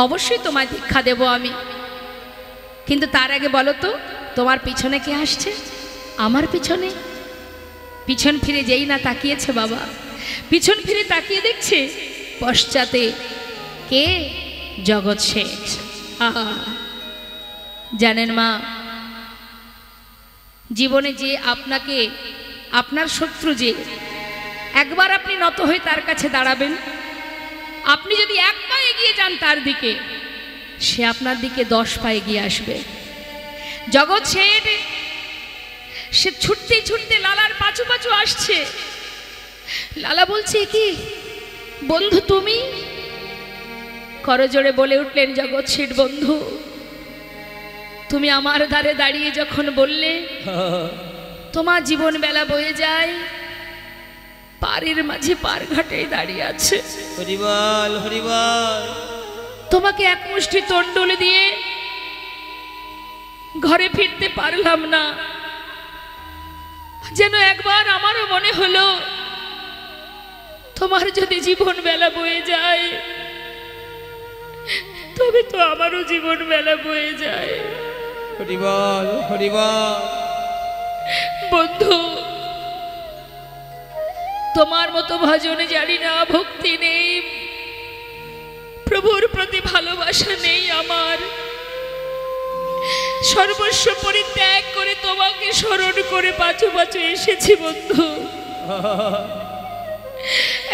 অবশ্যই তোমায় ভিক্ষা দেব আমি, কিন্তু তার আগে বলো তো তোমার পিছনে কে আসছে? আমার পিছনে? পিছন ফিরে যেই না তাকিয়েছে বাবা, পিছন ফিরে তাকিয়ে দেখছে পশ্চাতে কে? জগৎ শেঠ। জানেন মা, জীবনে যে আপনাকে, আপনার শত্রু যে একবার আপনি নত হয়ে তার কাছে দাঁড়াবেন, আপনি যদি 1 পা এগিয়ে যান তার দিকে, সে আপনার দিকে 10 পা এগিয়ে আসবে। জগৎ শেঠ সে ছুটতে ছুটতে লালার পাছু পাছু আসছে। লালা বলছে, কি বন্ধু তুমি? করজোড়ে বলে উঠলেন জগৎ শেঠ, বন্ধু তুমি আমার ধারে দাঁড়িয়ে যখন বললে তোমার জীবন বেলা বয়ে যায়, পাড়ের মাঝে পার ঘাটে দাঁড়িয়ে আছে, হরিবল হরিবল। তোমাকে এক মুষ্টি তন্ডুল দিয়ে ঘরে ফিরতে পারলাম না, যেন একবার আমারও মনে হলো তোমার যদি জীবন বেলা বয়ে যায় তবে তো আমারও জীবন বেলা বয়ে যায়। হরিবল হরিবল। বন্ধু তোমার মতো ভজনে জানি না, ভক্তি নেই, প্রভুর প্রতি ভালোবাসা নেই আমার, সর্বস্ব পরিত্যাগ করে তোমাকে স্মরণ করে পাছু পাছু এসেছি বন্ধু।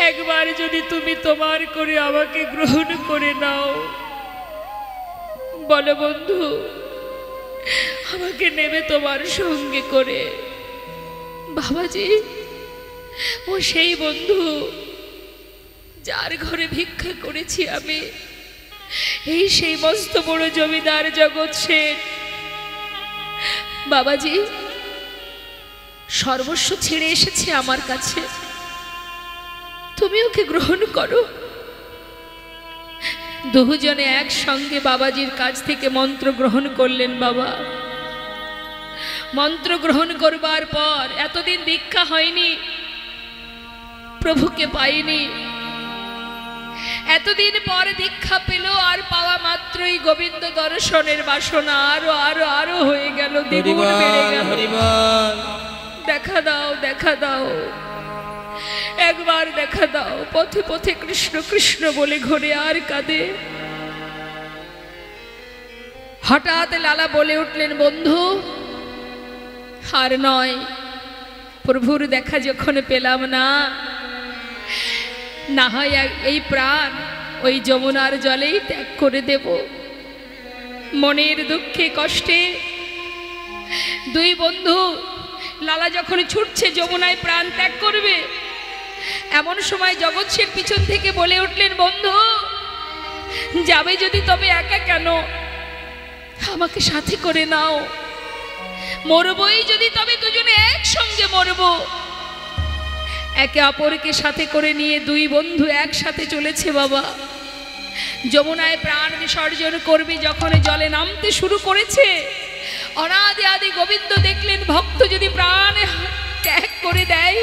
একবার যদি তুমি তোমার করে আমাকে গ্রহণ করে নাও, বলো বন্ধু আমাকে নেবে তোমার সঙ্গে করে। বাবাজি ও সেই বন্ধু যার ঘরে ভিক্ষা করেছি আমি, এই সেই মস্ত বড় জমিদার জগৎ শেঠ। বাবাজি সর্বস্ব ছেড়ে এসেছে আমার কাছে, তুমি ওকে গ্রহণ করো। দুজনে একসঙ্গে বাবাজির কাছ থেকে মন্ত্র গ্রহণ করলেন। বাবা মন্ত্র গ্রহণ করবার পর এতদিন দীক্ষা হয়নি, প্রভুকে পাইনি, এতদিন পর দীক্ষা পেল, আর পাওয়া মাত্রই গোবিন্দ দর্শনের বাসনা আরো আরো আরো হয়ে গেল, দ্বিগুণ বেড়ে গেল। দেখা দাও দেখা দাও, একবার দেখা দাও। পথে পথে কৃষ্ণ কৃষ্ণ বলে ঘোরে আর কাঁদে। হঠাৎ লালা বলে উঠলেন, বন্ধু আর নয়, প্রভুর দেখা যখন পেলাম না, না হয় এই প্রাণ ওই যমুনার জলেই ত্যাগ করে দেব। মনের দুঃখে কষ্টে দুই বন্ধু লালা যখন ছুটছে যমুনায় প্রাণ ত্যাগ করবে, এমন সময় জগৎ শেঠ পিছন থেকে বলে উঠলেন, বন্ধু যাবে যদি তবে একা কেন, আমাকে সাথে করে নাও, মরবই যদি তবে দুজনে একসঙ্গে মরব। একে অপরকে সাথে করে নিয়ে দুই বন্ধু একসাথে চলেছে বাবা। যমুনায় প্রাণ বিসর্জন করবে যখন জলে নামতে শুরু করেছে, অনাদি আদি গোবিন্দ দেখলেন ভক্ত যদি প্রাণ ত্যাগ করে দেয়,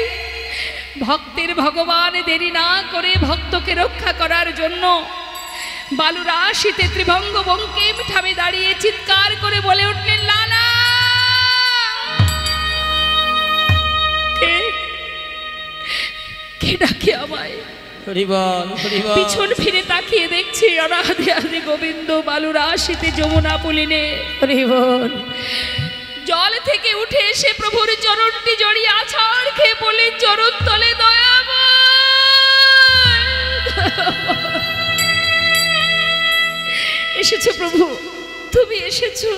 ভক্তের ভগবান দেরি না করে ভক্তকে রক্ষা করার জন্য বালুরাশিতে ত্রিভঙ্গ বঙ্কিম ঠামে দাঁড়িয়ে চিৎকার করে বলে উঠলেন, লালা কে ডাকে আমায়? পিছন ফিরে তাকিয়ে দেখছি অনাদি আদি গোবিন্দ বালুরাশিতে যমুনা পুলিনে জল থেকে উঠে এসে প্রভুর চরণটি জড়িয়ে আছাড় খেয়ে বললেন, চরণ তলে এসেছো প্রভু, তুমি এসেছো,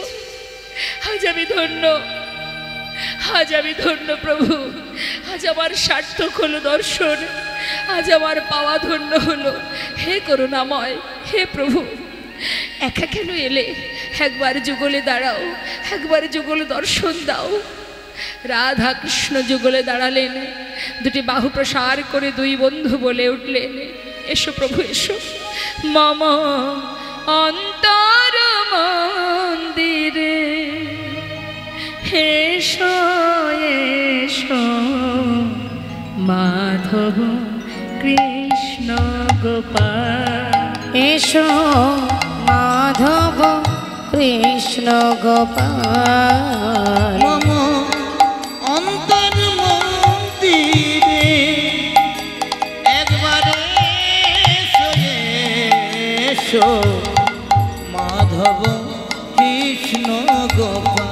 আজ আমি ধন্য, আজ আমি ধন্য প্রভু, আজ আমার সার্থক হলো দর্শন, আজ আমার পাওয়া ধন্য হলো। হে করুণাময়, হে প্রভু একা কেন এলে? একবার যুগলে দাঁড়াও, একবার যুগলে দর্শন দাও। রাধা কৃষ্ণ যুগলে দাঁড়ালেন, দুটি বাহু প্রসার করে দুই বন্ধু বলে উঠলেন, এসো প্রভু এসো। মম অন্তর মন্দিরে এসো এসো, মাধব কৃষ্ণ গোপাল এসো, মাধব কৃষ্ণ গোপাল। মম অন্তর মন্দিরে একবারে এসো এসো, মাধব কৃষ্ণ গোপাল।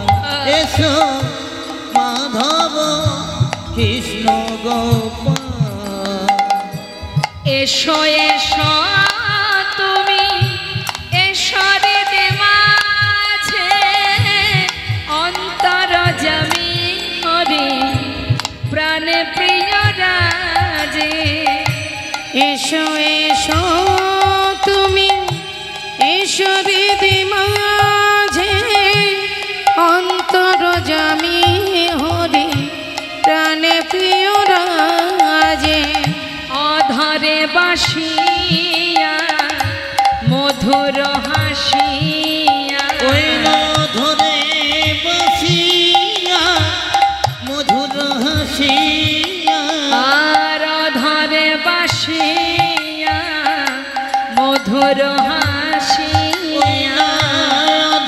এসো মাধব কৃষ্ণ গোপাল। এসো এসো তুমি এসো হৃদে মাঝে অন্তর জমি হরি প্রাণে প্রিয় রাজে। এসো এসো তুমি এসো হৃদে মাঝে অন্তর জামি হরি প্রাণে প্রিয় রাজে। অধরে বাসিয়া মধুর হাসিয়া ওই ধরে বসিয়া মধুর হাসিয়া আর অধরে বাসিয়া মধুর হাসিয়া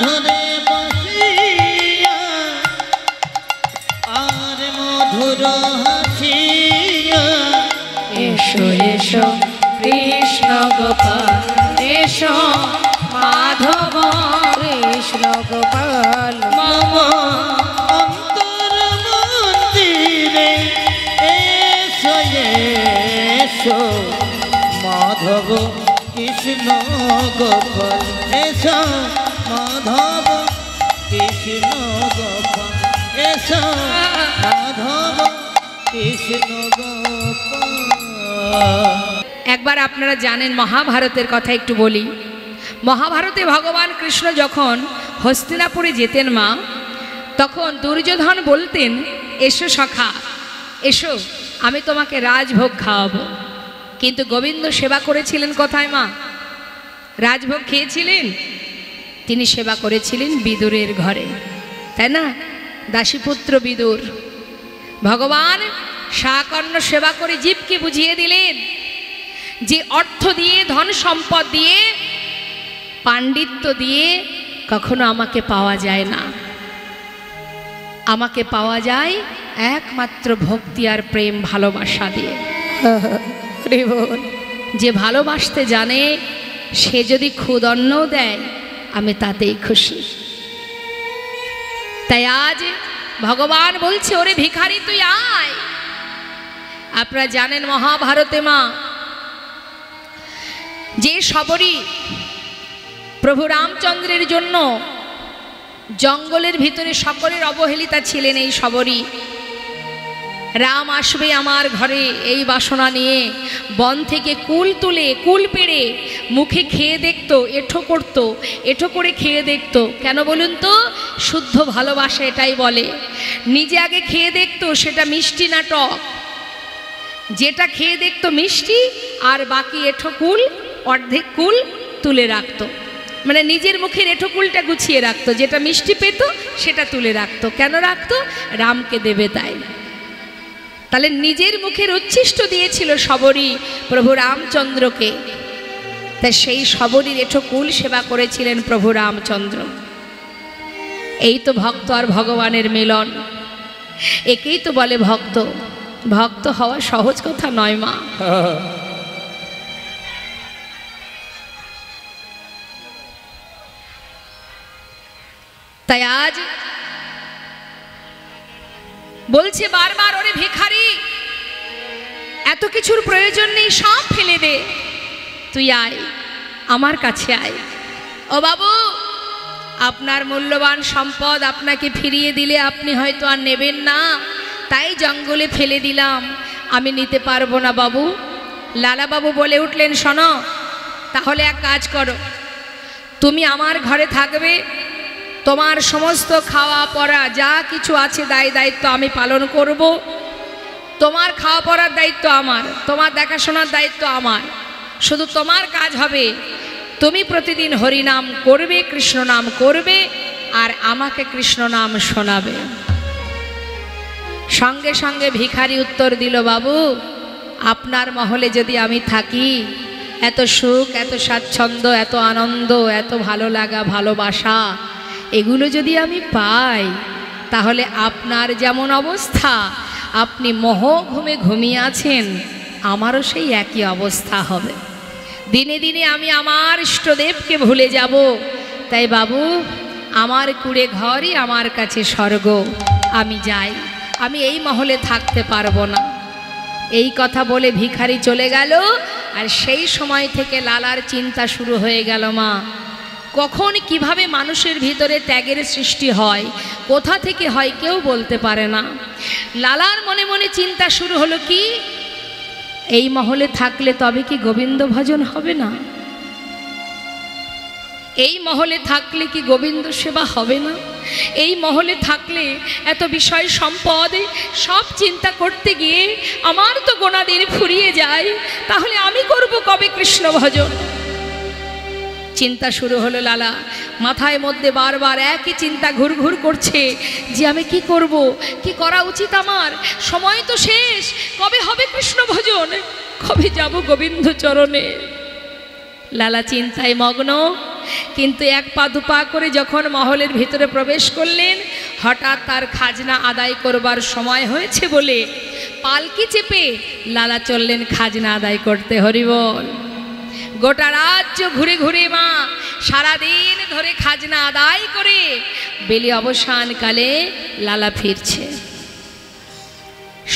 ধরে বসিয়া আর মধুর হাসিয়া এসো এসো কৃষ্ণ গোপাল এসো মাধব কৃষ্ণ গোপাল মম অন্তর মন্দিরে এসো এসো মাধব কৃষ্ণ গোপাল এসো মাধব কৃষ্ণ গোপাল এসো মাধব কৃষ্ণ গোপাল। একবার আপনারা জানেন মহাভারতের কথা একটু বলি। মহাভারতে ভগবান কৃষ্ণ যখন হস্তিনাপুরে যেতেন মা, তখন দুর্যোধন বলতেন এসো সখা এসো আমি তোমাকে রাজভোগ খাওয়াবো। কিন্তু গোবিন্দ সেবা করেছিলেন কোথায় মা? রাজভোগ খেয়েছিলেন? তিনি সেবা করেছিলেন বিদুরের ঘরে, তাই না? দাসীপুত্র বিদুর ভগবান শাকর্ণ সেবা করে জীবকে বুঝিয়ে দিলেন যে অর্থ দিয়ে ধন সম্পদ দিয়ে পাণ্ডিত্য দিয়ে কখনো আমাকে পাওয়া যায় না। আমাকে পাওয়া যায় একমাত্র ভক্তি আর প্রেম ভালোবাসা দিয়ে। যে ভালোবাসতে জানে সে যদি ক্ষুদন্ন দেয় আমি তাতেই খুশি। তাই আজ ভগবান বলছে ওরে ভিখারি তুই আয়। আপনারা জানেন মহাভারতে মা যে শবরী প্রভু রামচন্দ্রের জন্য জঙ্গলের ভিতরে সকলের অবহেলিতা ছিলেন, এই শবরী রাম আসবে আমার ঘরে এই বাসনা নিয়ে বন থেকে কুল তুলে কুল পেড়ে মুখে খেয়ে দেখতো, এঁঠো করতো, এঁঠো করে খেয়ে দেখতো। কেন বলুন তো? শুদ্ধ ভালোবাসা এটাই বলে। নিজে আগে খেয়ে দেখতো সেটা মিষ্টি না টক, যেটা খেয়ে দেখতো মিষ্টি আর বাকি এঁঠো কুল অর্ধেক কুল তুলে রাখতো, মানে নিজের মুখের এঁঠো কুলটা গুছিয়ে রাখতো, যেটা মিষ্টি পেত সেটা তুলে রাখতো। কেন রাখতো? রামকে দেবে তাই। তাহলে নিজের মুখের উচ্ছিষ্ট দিয়েছিল শবরী প্রভু রামচন্দ্রকে, তাই সেই শবরীর এঁঠো কুল সেবা করেছিলেন প্রভু রামচন্দ্র। এই তো ভক্ত আর ভগবানের মিলন, একেই তো বলে ভক্ত। ভক্ত হওয়া সহজ কথা নয় মা। তাই আজ বলছে বারবার ওরে ভিখারি এত কিছুর প্রয়োজন নেই, সব ফেলে দে, তুই আয় আমার কাছে আয়। ও বাবু, আপনার মূল্যবান সম্পদ আপনাকে ফিরিয়ে দিলে আপনি হয়তো আর নেবেন না, তাই জঙ্গলে ফেলে দিলাম, আমি নিতে পারবো না বাবু। লালা বাবু বলে উঠলেন শোনো, তাহলে এক কাজ করো, তুমি আমার ঘরে থাকবে, তোমার সমস্ত খাওয়া পড়া যা কিছু আছে দায় দায়িত্ব আমি পালন করব। তোমার খাওয়া পড়ার দায়িত্ব আমার, তোমার দেখাশোনার দায়িত্ব আমার। শুধু তোমার কাজ হবে তুমি প্রতিদিন হরি নাম করবে, কৃষ্ণ নাম করবে, আর আমাকে কৃষ্ণ নাম শোনাবে। সঙ্গে সঙ্গে ভিখারি উত্তর দিল, বাবু আপনার মহলে যদি আমি থাকি, এত সুখ, এত স্বাচ্ছন্দ্য, এত আনন্দ, এত ভালো লাগা, ভালোবাসা, এগুলো যদি আমি পাই, তাহলে আপনার যেমন অবস্থা, আপনি মোহ ঘুমে ঘুমিয়ে আছেন, আমারও সেই একই অবস্থা হবে। দিনে দিনে আমি আমার ইষ্টদেবকে ভুলে যাব। তাই বাবু, আমার কুড়ে ঘরই আমার কাছে স্বর্গ, আমি যাই, আমি এই মহলে থাকতে পারবো না। এই কথা বলে ভিখারি চলে গেল। আর সেই সময় থেকে লালার চিন্তা শুরু হয়ে গেল মা, কখন কিভাবে মানুষের ভিতরে ত্যাগের সৃষ্টি হয়, কোথা থেকে হয় কেউ বলতে পারে না। লালার মনে মনে চিন্তা শুরু হলো কি, এই মহলে থাকলে তবে কি গোবিন্দ ভজন হবে না? এই মহলে থাকলে কি গোবিন্দ সেবা হবে না? এই মহলে থাকলে এত বিষয় সম্পদ সব চিন্তা করতে গিয়ে আমার তো গোনা দিন ফুরিয়ে যায়, তাহলে আমি করব কবে কৃষ্ণ ভজন? চিন্তা শুরু হলো লালা, মাথায় মধ্যে বারবার একই চিন্তা ঘুরঘুর করছে যে আমি কি করব, কি করা উচিত আমার, সময় তো শেষ, কবে হবে কৃষ্ণ ভজন, কবে যাব গোবিন্দ চরণে। লালা চিন্তায় মগ্ন, কিন্তু এক পা দুপা করে যখন মহলের ভিতরে প্রবেশ করলেন, হঠাৎ তার খাজনা আদায় করবার সময় হয়েছে বলে পালকি চেপে লালা চললেন খাজনা আদায় করতে। হরিবল। গোটা রাজ্য ঘুরে ঘুরে মা সারাদিন ধরে খাজনা আদায় করে বেলি অবসানকালে লালা ফিরছে।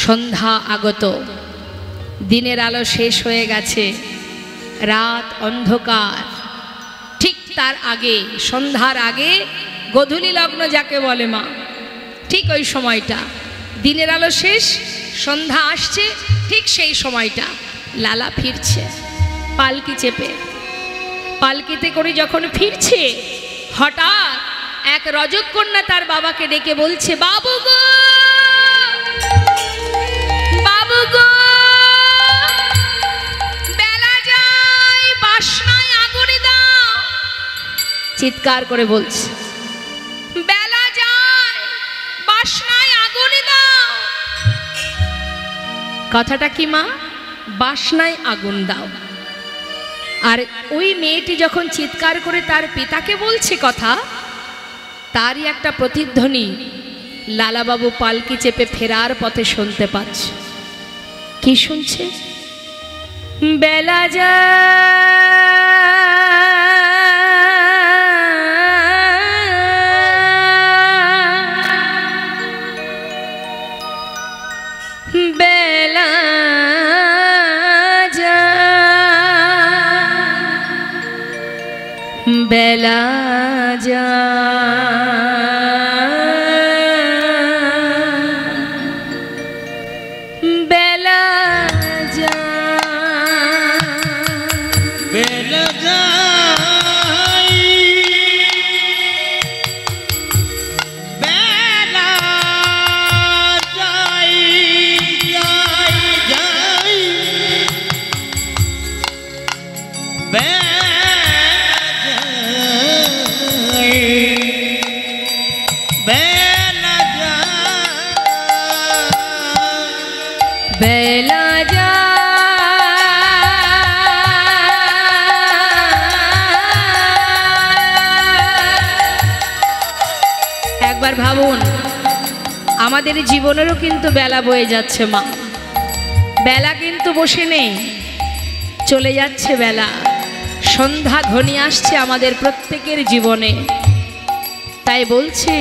সন্ধ্যা আগত, দিনের আলো শেষ হয়ে গেছে, রাত অন্ধকার। ঠিক তার আগে, সন্ধ্যার আগে গোধূলি লগ্ন যাকে বলে মা, ঠিক ওই সময়টা, দিনের আলো শেষ, সন্ধ্যা আসছে, ঠিক সেই সময়টা লালা ফিরছে পালকি চেপে। পালকিতে করে যখন ফিরছে, হঠাৎ এক রজকন্যা তার বাবাকে ডেকে বলছে, বাবু গো, বাবু গো, বেলা যায়, বাসনায় আগুনে দাও। চিৎকার করে বলছে, বেলা যায়, বাসনায় আগুনে দাও। কথাটা কি মা? বাসনায় আগুন দাও। আর ওই মেয়েটি যখন চিৎকার করে তার পিতাকে বলছে কথা, তারই একটা প্রতিধ্বনি লালাবাবু পালকি চেপে ফেরার পথে শুনতে পাচ্ছে। কি শুনছে? বেলা যায়, বেলা বেলা যায়, বেলা যায়, বেলা যায়, বেলা যায়, যায়, যায়, বেলা যায়। একবার ভাবুন, আমাদের জীবনেরও কিন্তু বেলা বয়ে যাচ্ছে মা, বেলা কিন্তু বসে নেই, চলে যাচ্ছে বেলা। সন্ধ্যা ঘনিয়ে আসছে আমাদের প্রত্যেকের জীবনে। তাই বলছে,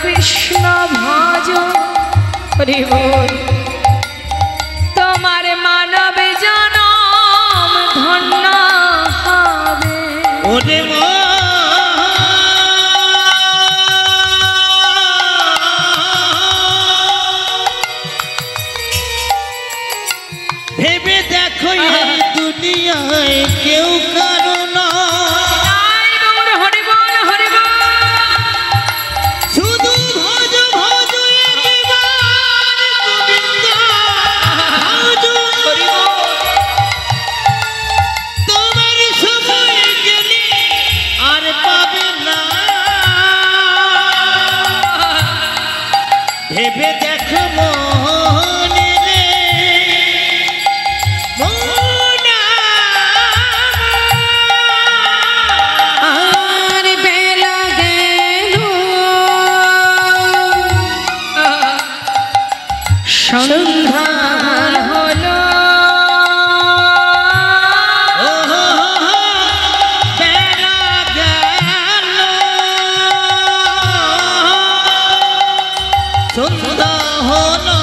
কৃষ্ণ ভজ, হরি বল, তোমার মানব জনম ধন্য হবে। ওরে মা, ভেবে দেখো এই দুনিয়ায় কেউ কারো না, ভেবে দেখো মনে রে মনা আর বেলা গেল সন্ধ্যা হলো বেলা গেল সন্ধ্যা হলো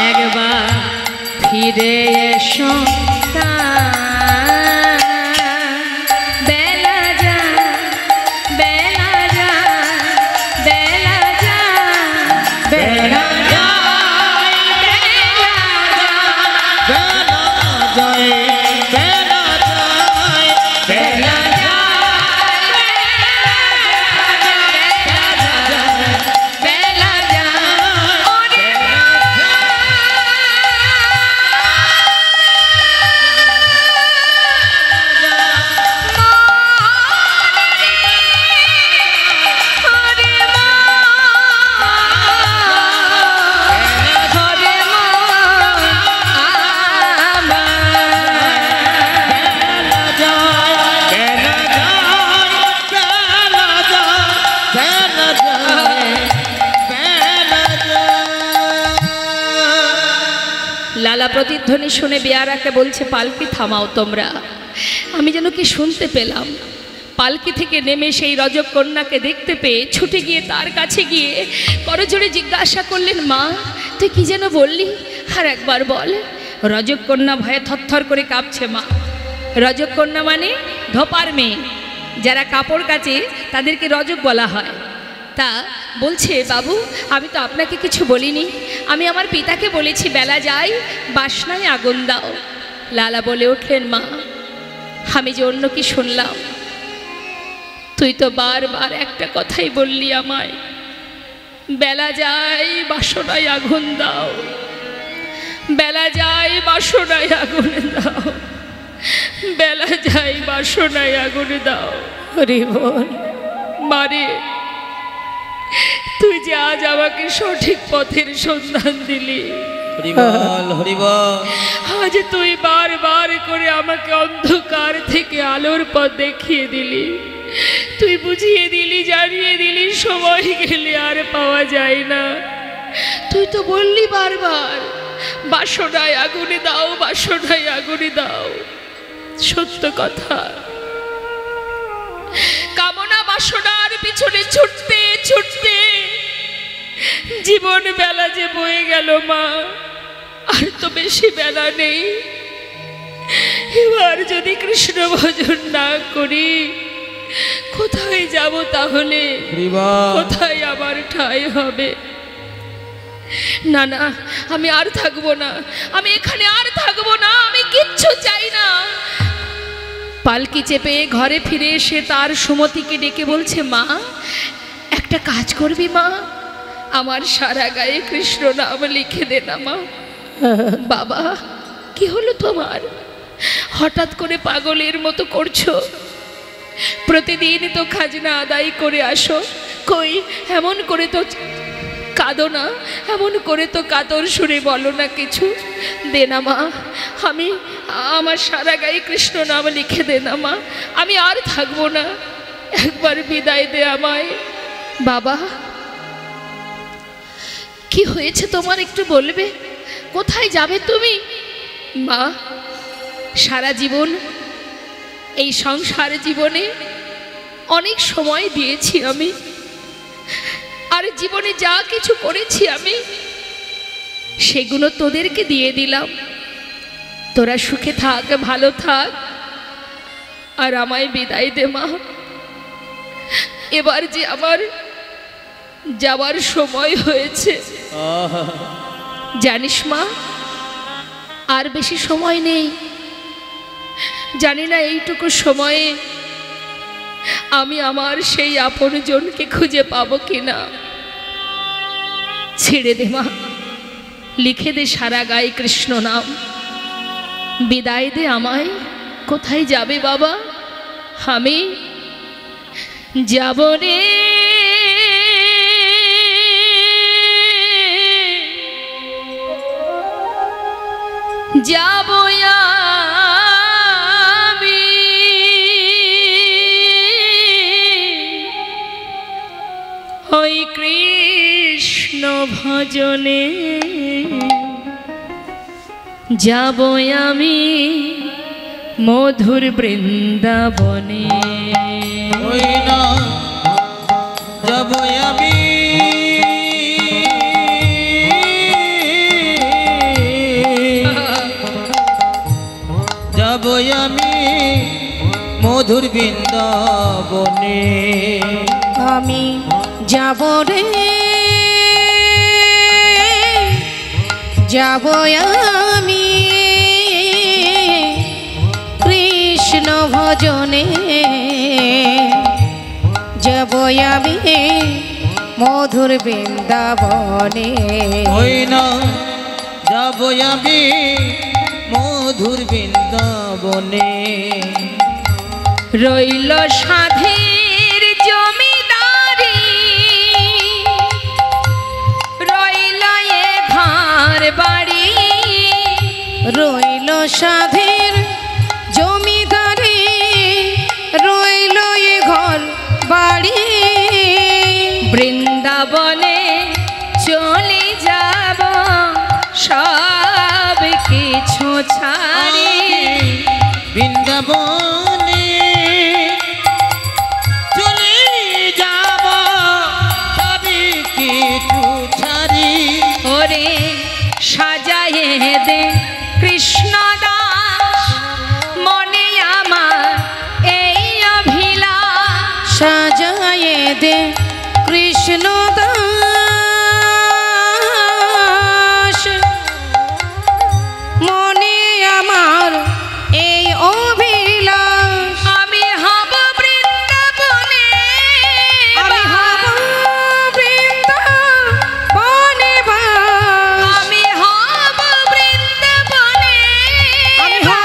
একবার ফিরে এসো বেলা যা বেলা যা বেলা যা বেলা যা বেলা যায় বেলা যায় বেলা বেলা যা লালা প্রতিধ্বনি শুনে বেয়ারাকে বলছে পালকি থামাও তোমরা। আমি যেন কি শুনতে পেলাম, পালকি থেকে নেমে সেই রজকন্যাকে দেখতে পেয়ে ছুটে গিয়ে তার কাছে গিয়ে করজোড়ে জিজ্ঞাসা করলেন, মা তুই কি যেন বললি, আর একবার বল। রজকন্যা ভয়ে থরথর করে কাঁপছে মা। রজকন্যা মানে ধোপার মেয়ে, যারা কাপড় কাচে তাদেরকে রজক বলা হয়। তা বলছে, বাবু আমি তো আপনাকে কিছু বলিনি, আমি আমার পিতাকে বলেছি বেলা যায় বাসনায় আগুন দাও। লালা বলে উঠলেন, মা আমি যে অন্য কি শুনলাম, তুই তো বারবার একটা কথাই বললি আমায়, বেলা যায় বাসনায় আগুন দাও, বেলা যায় বাসনায় আগুন দাও, বেলা যায় বাসনায় আগুন দাও। হরি বল। মারে তুই যে আজ আমাকে সঠিক পথের সন্ধান দিলি, হরিবল হরিবল আজ তুই বারবার করে আমাকে অন্ধকার থেকে আলোর পথ দেখিয়ে দিলি, তুই বুঝিয়ে দিলি, জানিয়ে দিলি সময় গেলে আর পাওয়া যায় না। তুই তো বললি বারবার বাসনায় আগুনে দাও, বাসনায় আগুনে দাও। সত্য কথা, কামনা বাসনার পিছনে ছুটতে ছুটতে জীবন বেলা যে বয়ে গেল মা, আর তো বেশি বেলা নেই। এবার যদি কৃষ্ণ ভজন না করি কোথায় যাব তাহলে, কোথায় আমার ঠাঁই হবে? না না, আমি আর থাকবো না, আমি এখানে আর থাকবো না, আমি কিচ্ছু চাই না। পালকি চেপে ঘরে ফিরে এসে তার সুমতিকে ডেকে বলছে, মা একটা কাজ করবি মা, আমার সারা গায়ে কৃষ্ণ নাম লিখে দে না মা। বাবা কি হলো তোমার, হঠাৎ করে পাগলের মতো করছো? প্রতিদিন তো খাজনা আদায় করে আসো, কই এমন করে তো কাঁদো না, এমন করে তো কাতর সুরে বলো না কিছু। দে না মা, আমি আমার সারা গায়ে কৃষ্ণ নাম লিখে দে না মা, আমি আর থাকবো না, একবার বিদায় দে আমায়। বাবা কি হয়েছে তোমার একটু বলবে, কোথায় যাবে তুমি? মা সারা জীবন এই সংসার জীবনে অনেক সময় দিয়েছি আমি, আর জীবনে যা কিছু করেছি আমি সেগুলো তোদেরকে দিয়ে দিলাম। তোরা সুখে থাক, ভালো থাক, আর আমায় বিদায় দে মা। এবার যে আমার যাওয়ার সময় হয়েছে, জানিস মা আর বেশি সময় নেই। জানি না এইটুকু সময়ে আমি আমার সেই আপনজনকে খুঁজে পাবো কিনা। ছেড়ে দে মা, লিখে দে সারা গায়ে কৃষ্ণ নাম, বিদায় দে আমায়। কোথায় যাবে বাবা? আমি যাব রে যাব আমি ওই কৃষ্ণ ভজনে, যাব আমি মধুর বৃন্দাবনে। ওই না যাব আমি যাব আমি মধুর বৃন্দাবনে। আমি যাব রে যাব আমি কৃষ্ণ ভজনে, যাব আমি মধুর বৃন্দাবনে। ওই না যাব আমি মধুর বৃন্দাবনে। রইল সাধের জমিদারি, রইল এ ঘর বাড়ি, রইল সাধের জমিদারি, রইল এ ঘর বাড়ি। বৃন্দাবনে চলে যাব সব কিছু ছাড়ি। বৃন্দাবনে চলে যাব সবই কিছু ছাড়ি। ওরে সাজায়ে দে কৃষ্ণ দাস মনে আমার এই অভিলাষ। সাজায়ে দে কৃষ্ণ দাস মনে আমার এই অভিলাষ। আমি হব বৃন্দাবনে, আমি হব বৃন্দাবনে বাস। আমি হব বৃন্দাবনে, আমি হব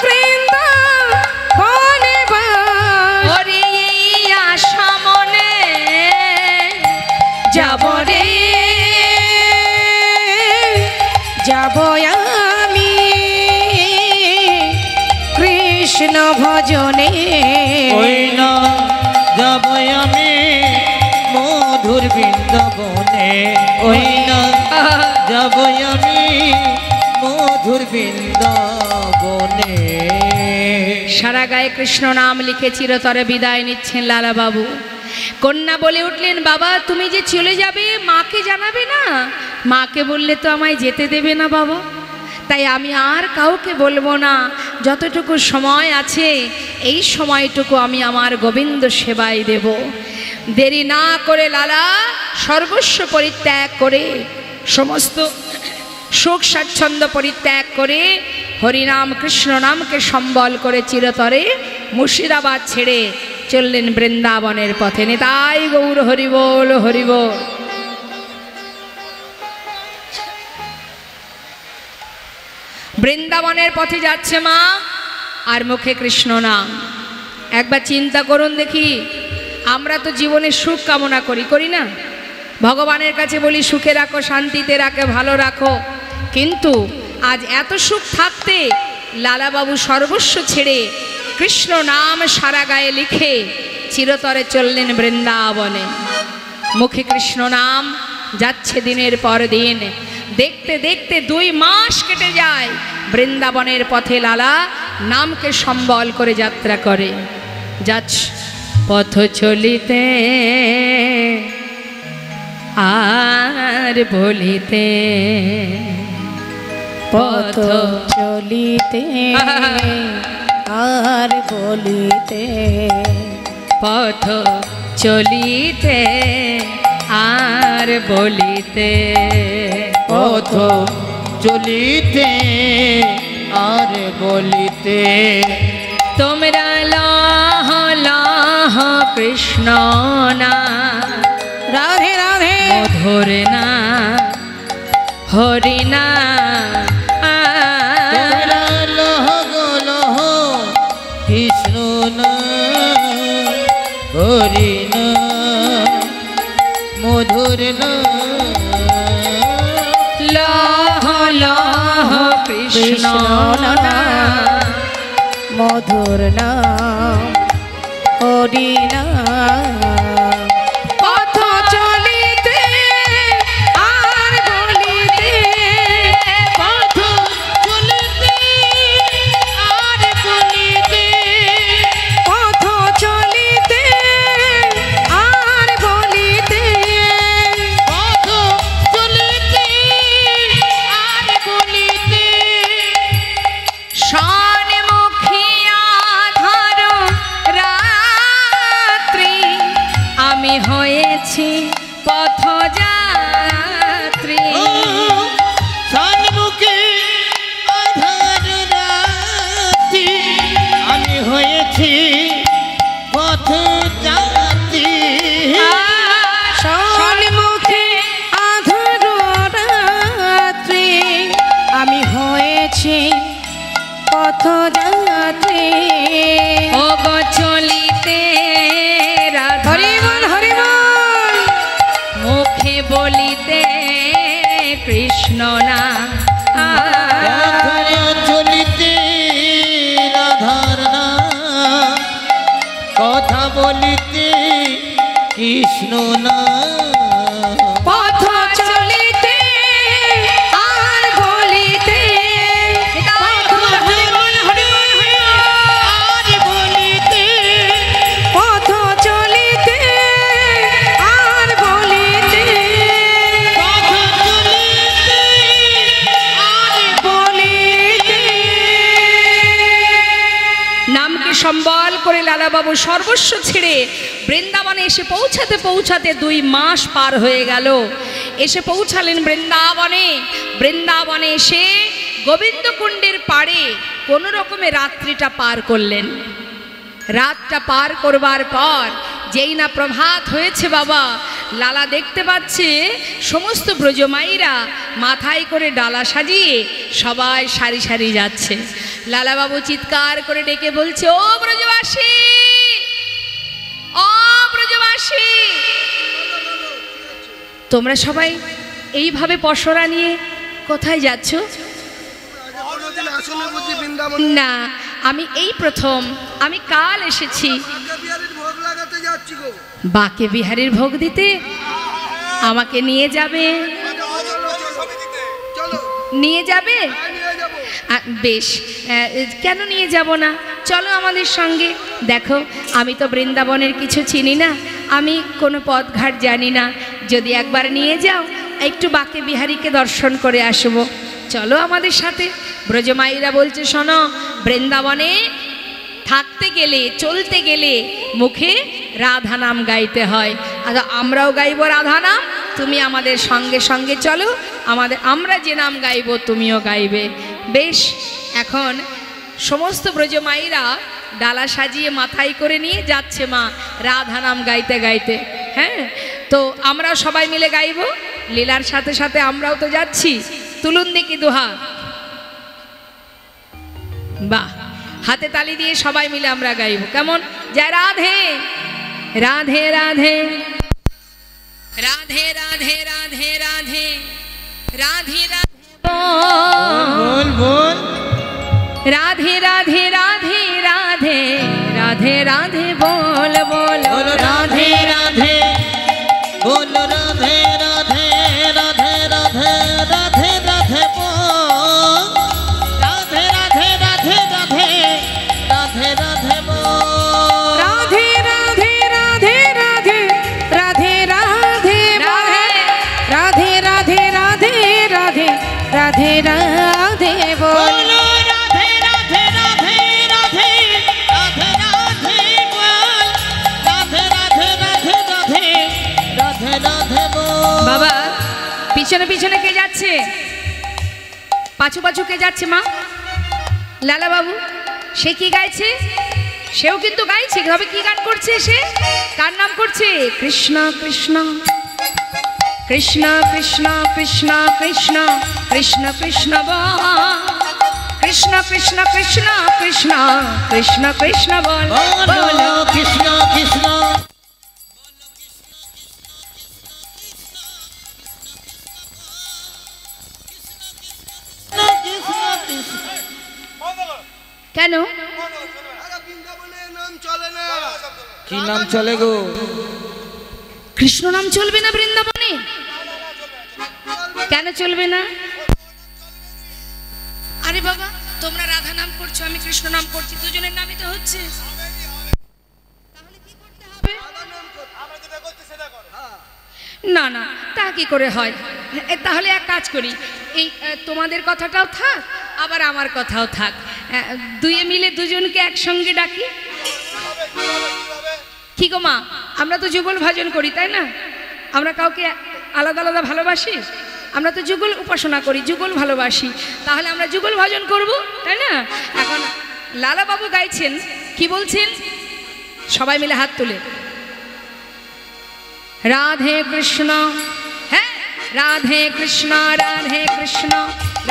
বৃন্দাবনে বাস। ওরে এই আশা মনে যাব রে, যাব আমি কৃষ্ণ ভজনে। ওই না যাব আমি মধুর বৃন্দাবনে। ওই না যাব আমি মধুর বৃন্দাবনে। সারা গায়ে কৃষ্ণ নাম লিখে চিরতরে বিদায় নিচ্ছেন লালা বাবু। কন্যা বলে উঠলেন, বাবা তুমি যে চলে যাবে মাকে জানাবে না? মাকে বললে তো আমায় যেতে দেবে না বাবা, তাই আমি আর কাউকে বলবো না। যতটুকু সময় আছে এই সময়টুকু আমি আমার গোবিন্দ সেবায় দেব। দেরি না করে লালা সর্বস্ব পরিত্যাগ করে, সমস্ত সুখ স্বাচ্ছন্দ্য পরিত্যাগ করে হরিনাম কৃষ্ণ নামকে সম্বল করে চিরতরে মুর্শিদাবাদ ছেড়ে চললেন বৃন্দাবনের পথে। নিতাই গৌর হরিবোল হরিবোল। বৃন্দাবনের পথে যাচ্ছে মা, আর মুখে কৃষ্ণ নাম। একবার চিন্তা করুন দেখি, আমরা তো জীবনে সুখ কামনা করি, করি না? ভগবানের কাছে বলি সুখে রাখো, শান্তিতে রাখো, ভালো রাখো। কিন্তু আজ এত সুখ থাকতে লালাবাবু সর্বস্ব ছেড়ে কৃষ্ণ নাম সারা গায়ে লিখে চিরতরে চললেন বৃন্দাবনে। মুখে কৃষ্ণ নাম যাচ্ছে দিনের পর দিন। দেখতে দেখতে 2 মাস কেটে যায়। বৃন্দাবনের পথে লালা নামকে সম্বল করে যাত্রা করে যাচ্ছে। পথ চলিতে আর বলিতে, পথ চলিতে আর বলিতে, পথ চলিতে আর বলিতে, পথ চলিতে আর বলিতে। তোমরা লহ লহ কৃষ্ণ না, রাধে রাধে মধুর না হরি না। তোমরা লহ গো লহ কৃষ্ণ না, হরি না, মধুর না। লহ লহ কৃষ্ণ নাম, মধুর নাম হরি নাম। পথ চলিতে আর বলিতে, পথ চলিতে আর বলিতে, পথ চলিতে আর বলিতে, পথ চলিতে আর বলিতে, সন্মুখিয়া ধর রাত্রি, আমি হয়েছি পথযাত্রী। সন্মুখে আধার রাত্রি, আমি হয়েছি পথযাত্রী। সন্মুখে আঁধার রাত্রি, আমি হয়েছি পথযাত্রী। ও গো চলিতে রাধা, হরি বল হরি বল, মুখে বলিতে কৃষ্ণ নাম। পথে চলিতে রাধার নাম, কথা বলিতে কৃষ্ণ নাম। পথ চলিতে আর বলিতে, পথ চলিতে আর বলিতে, পথ চলিতে আর বলিতে, পথ চলিতে আর বলিতে। নামকে সম্বল করে লালাবাবু সর্বস্ব ছেড়ে বৃন্দাবনে এসে পৌঁছাতে পৌঁছাতে 2 মাস পার হয়ে গেল। এসে পৌঁছালেন বৃন্দাবনে। বৃন্দাবনে এসে গোবিন্দকুণ্ডের পাড়ে কোনো রকমে রাত্রিটা পার করলেন। রাতটা পার করবার পর যেই না প্রভাত হয়েছে বাবা, লালা দেখতে পাচ্ছে সমস্ত ব্রজমাইরা মাথায় করে ডালা সাজিয়ে সবাই সারি সারি যাচ্ছে। লালাবাবু চিৎকার করে ডেকে বলছে, ও ব্রজবাসী, ও ব্রজবাসী, তোমরা সবাই এইভাবে পসরা নিয়ে কোথায় যাচ্ছ? না, আমি এই প্রথম, আমি কাল এসেছি। বাকে বিহারীর ভোগ দিতে আমাকে নিয়ে যাবে? নিয়ে যাবে? বেশ, কেন নিয়ে যাব না, চলো আমাদের সঙ্গে। দেখো, আমি তো বৃন্দাবনের কিছু চিনি না, আমি কোনো পথঘাট জানি না, যদি একবার নিয়ে যাও একটু বাকে বিহারীকে দর্শন করে আসবো, চলো আমাদের সাথে। ব্রজমাইরা বলছে, শোনো, বৃন্দাবনে থাকতে গেলে, চলতে গেলে মুখে রাধা নাম গাইতে হয়। আর আমরাও গাইব রাধা নাম, তুমি আমাদের সঙ্গে সঙ্গে চলো, আমরা যে নাম গাইব তুমিও গাইবে। বেশ, এখন সমস্ত ব্রজমাইরা ডালা সাজিয়ে মাথায় করে নিয়ে যাচ্ছে মা রাধা নাম গাইতে গাইতে। হ্যাঁ, তো আমরা সবাই মিলে গাইব, লীলার সাথে সাথে আমরাও তো যাচ্ছি। তুলুন দেখি দুহা, বাহ, হাতে তালি দিয়ে সবাই মিলে আমরা গাইব। কেমন? জয় রাধে রাধে রাধে রাধে রাধে রাধে রাধে রাধে রাধে बोल बोल राधे राधे राधे राधे राधे राधे बोल बोल बोल राधे राधे बोल राधे राधे राधे राधे राधे राधे बोल राधे राधे राधे राधे राधे राधे बोल राधे राधे राधे राधे राधे राधे राधे राधे राधे राधे राधे राधे बोल। बोलो राधे राधे राधे राधे राधे राधे बोल राधे राधे राधे राधे राधे राधे बोल বাবা, পিছনে পিছনে কে যাচ্ছে? পাছু পাছু কে যাচ্ছে মা? লালা বাবু, সে কি গাইছে? সেও কিন্তু গাইছে, তবে কি গান করছে সে? কার নাম করছে? কৃষ্ণ কৃষ্ণ কৃষ্ণ কৃষ্ণ কৃষ্ণ কৃষ্ণ কৃষ্ণ কৃষ্ণ বল, কৃষ্ণ কৃষ্ণ কৃষ্ণ কৃষ্ণ কৃষ্ণ কৃষ্ণ বল। बोलो कृष्ण कृष्ण कृष्ण कृष्ण কেন? কি নাম চলে গো? কৃষ্ণ নাম চলবে না বৃন্দাবনে? কেন চলবে না? আরে বাবা, তোমরা রাধা নাম করছো, আমি কৃষ্ণ নাম করছি, দুজনের নামই তো হচ্ছে। তাহলে কি করতে হবে? না না, তা কি করে হয়? তাহলে এক কাজ করি, এই তোমাদের কথাটাও থাক, আবার আমার কথাও থাক, দুয়ে মিলে দুজনকে একসঙ্গে ডাকি। কি গো মা, আমরা তো যুগল ভজন করি, তাই না? আমরা কাউকে আলাদা আলাদা ভালোবাসি? আমরা তো যুগল উপাসনা করি, যুগল ভালোবাসি, তাহলে আমরা যুগল ভজন করব, তাই না? এখন লালা বাবু গাইছেন, কি বলছেন? সবাই মিলে হাত তুলে রাধে কৃষ্ণ, হ্যাঁ, রাধে কৃষ্ণ, রাধে কৃষ্ণ,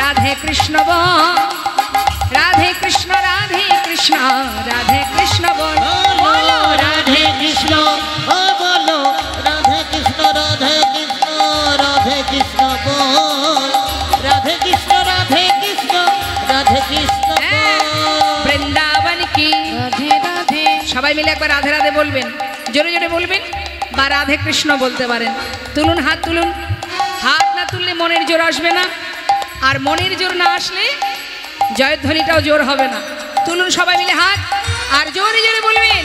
রাধে কৃষ্ণ বল, রাধে কৃষ্ণ, রাধে কৃষ্ণ, রাধে কৃষ্ণ বল, বলো রাধে কৃষ্ণ, ও বলো রাধে কৃষ্ণ, রাধে কৃষ্ণ, রাধে কৃষ্ণ বল, রাধে কৃষ্ণ, রাধে কৃষ্ণ, রাধে কৃষ্ণ বল। বৃন্দাবন কি রাধে রাধে। সবাই মিলে একবার রাধে রাধে বলবেন, জোরে জোরে বলবেন, বা রাধে কৃষ্ণ বলতে পারেন। তুলুন, হাত তুলুন। হাত না তুললে মনের জোর আসবে না, আর মনের জোর না আসলে জয়ধ্বনিটাও জোর হবে না। তুলুন সবাই মিলে হাত, আর জোরে জোরে বলবেন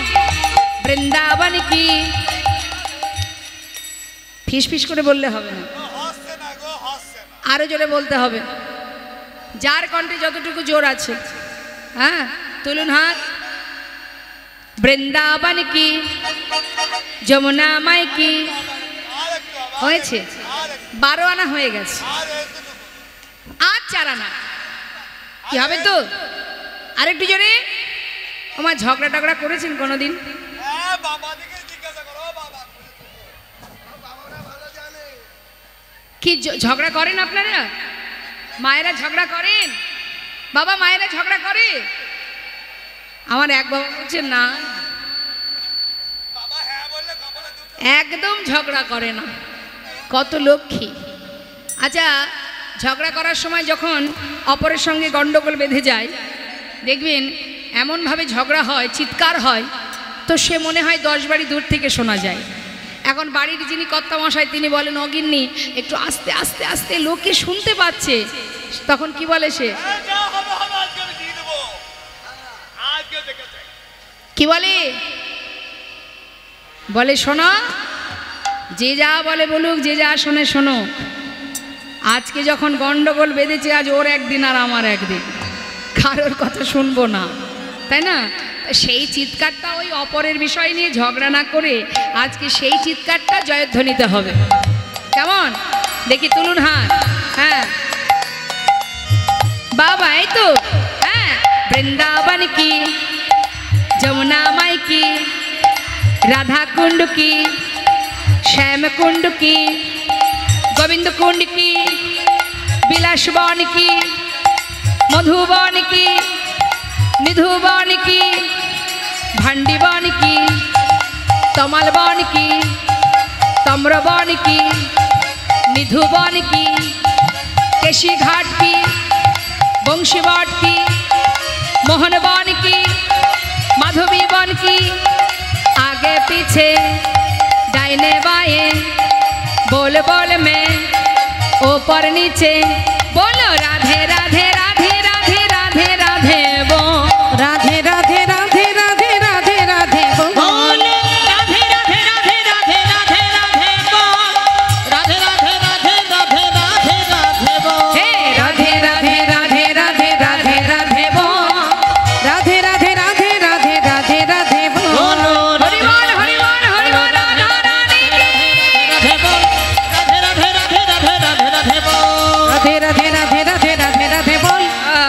বৃন্দাবন কি। ফিস ফিস করে বললে হবে না, আরো জোরে বলতে হবে, যার কণ্ঠে যতটুকু জোর আছে। হ্যাঁ, তুলুন হাত। বৃন্দাবন কি, যমুনা মাই কি। হয়েছে 12 আনা হয়ে গেছে, আর 4 আনা কি হবে তো? আরেকটু জোরে। আমার ঝগড়া টগড়া করেছেন কোনোদিন? কি ঝগড়া করেন আপনারা? মায়েরা ঝগড়া করেন? বাবা, মায়েরা ঝগড়া করে? আমার এক বাবা বলছে না, একদম ঝগড়া করে না, কত লক্ষ্মী। আচ্ছা, ঝগড়া করার সময় যখন অপরের সঙ্গে গন্ডগোল বেঁধে যায়, দেখবেন এমনভাবে ঝগড়া হয়, চিৎকার হয়, তো সে মনে হয় 10 বাড়ি দূর থেকে শোনা যায়। এখন বাড়ির যিনি কর্তামশাই তিনি বলেন, অগিন্নি একটু আস্তে আস্তে আস্তে, লোকে শুনতে পাচ্ছে। তখন কি বলে সে? কি বলে? বলে শোনো, যে যা বলে বলুক, যে যা শোনে শোনো, আজকে যখন গন্ডগোল বেঁধেছে, আজ ওর একদিন আর আমার একদিন, কারোর কথা শুনবো না, তাই না? সেই চিৎকারটা ওই অপরের বিষয় নিয়ে ঝগড়া না করে আজকে সেই চিৎকারটা জয়ধ্বনিতে হবে। কেমন? দেখি, তুলুন হাত। হ্যাঁ বাবা, এই তো। হ্যাঁ, বৃন্দাবন কি, যমুনা মাই কি, রাধা কুণ্ড কি, শ্যাম কুণ্ড কি, গোবিন্দ কুণ্ড কি, বিলাস বন কি, মধুবন কি, নিধুবন কি, ভান্ডি বন কি, তমাল বন কি, তম্রবন কি, নিধুবন কি, কেশি ঘাট কি, বংশী বট কি, মোহন বন কি, माधवी बन की, आगे पीछे दाहिने बाएं, बोल बोल में ऊपर नीचे, बोलो राधे राधे राधे राधे राधे राधे बो, राधे राधे राधे राधे राधे राधे बोल, राधे राधे राधे राधे राधे राधे बोल, राधे राधे राधे राधे राधे राधे बोल, हे राधे राधे राधे राधे राधे राधे बो, राधे राधे राधे राधे राधे राधे बोल, हरि बोल हरि बोल हरि बोल, राधा रानी की राधे बोल, राधे राधे राधे राधे राधे राधे बोल, राधे राधे राधे राधे राधे राधे बोल,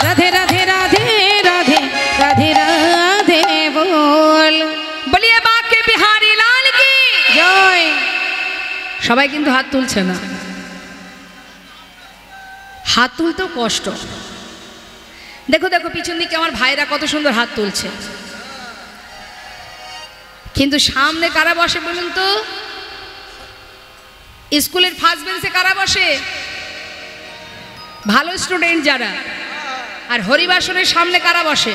राधे राधे राधे राधे राधे राधे बोल। বলিয়ে বাঁকে বিহারী লাল কি জয়। সবাই কিন্তু হাত তুলছে না, হাত তুলতেও কষ্ট। দেখো দেখো পিছন দিকে আমার ভাইরা কত সুন্দর হাত তুলছে, কিন্তু সামনে কারা বসে বলুন তো? স্কুলের ফার্স্ট বেঞ্চে কারা বসে? ভালো স্টুডেন্ট যারা। আর হরিবাসনের সামনে কারা বসে?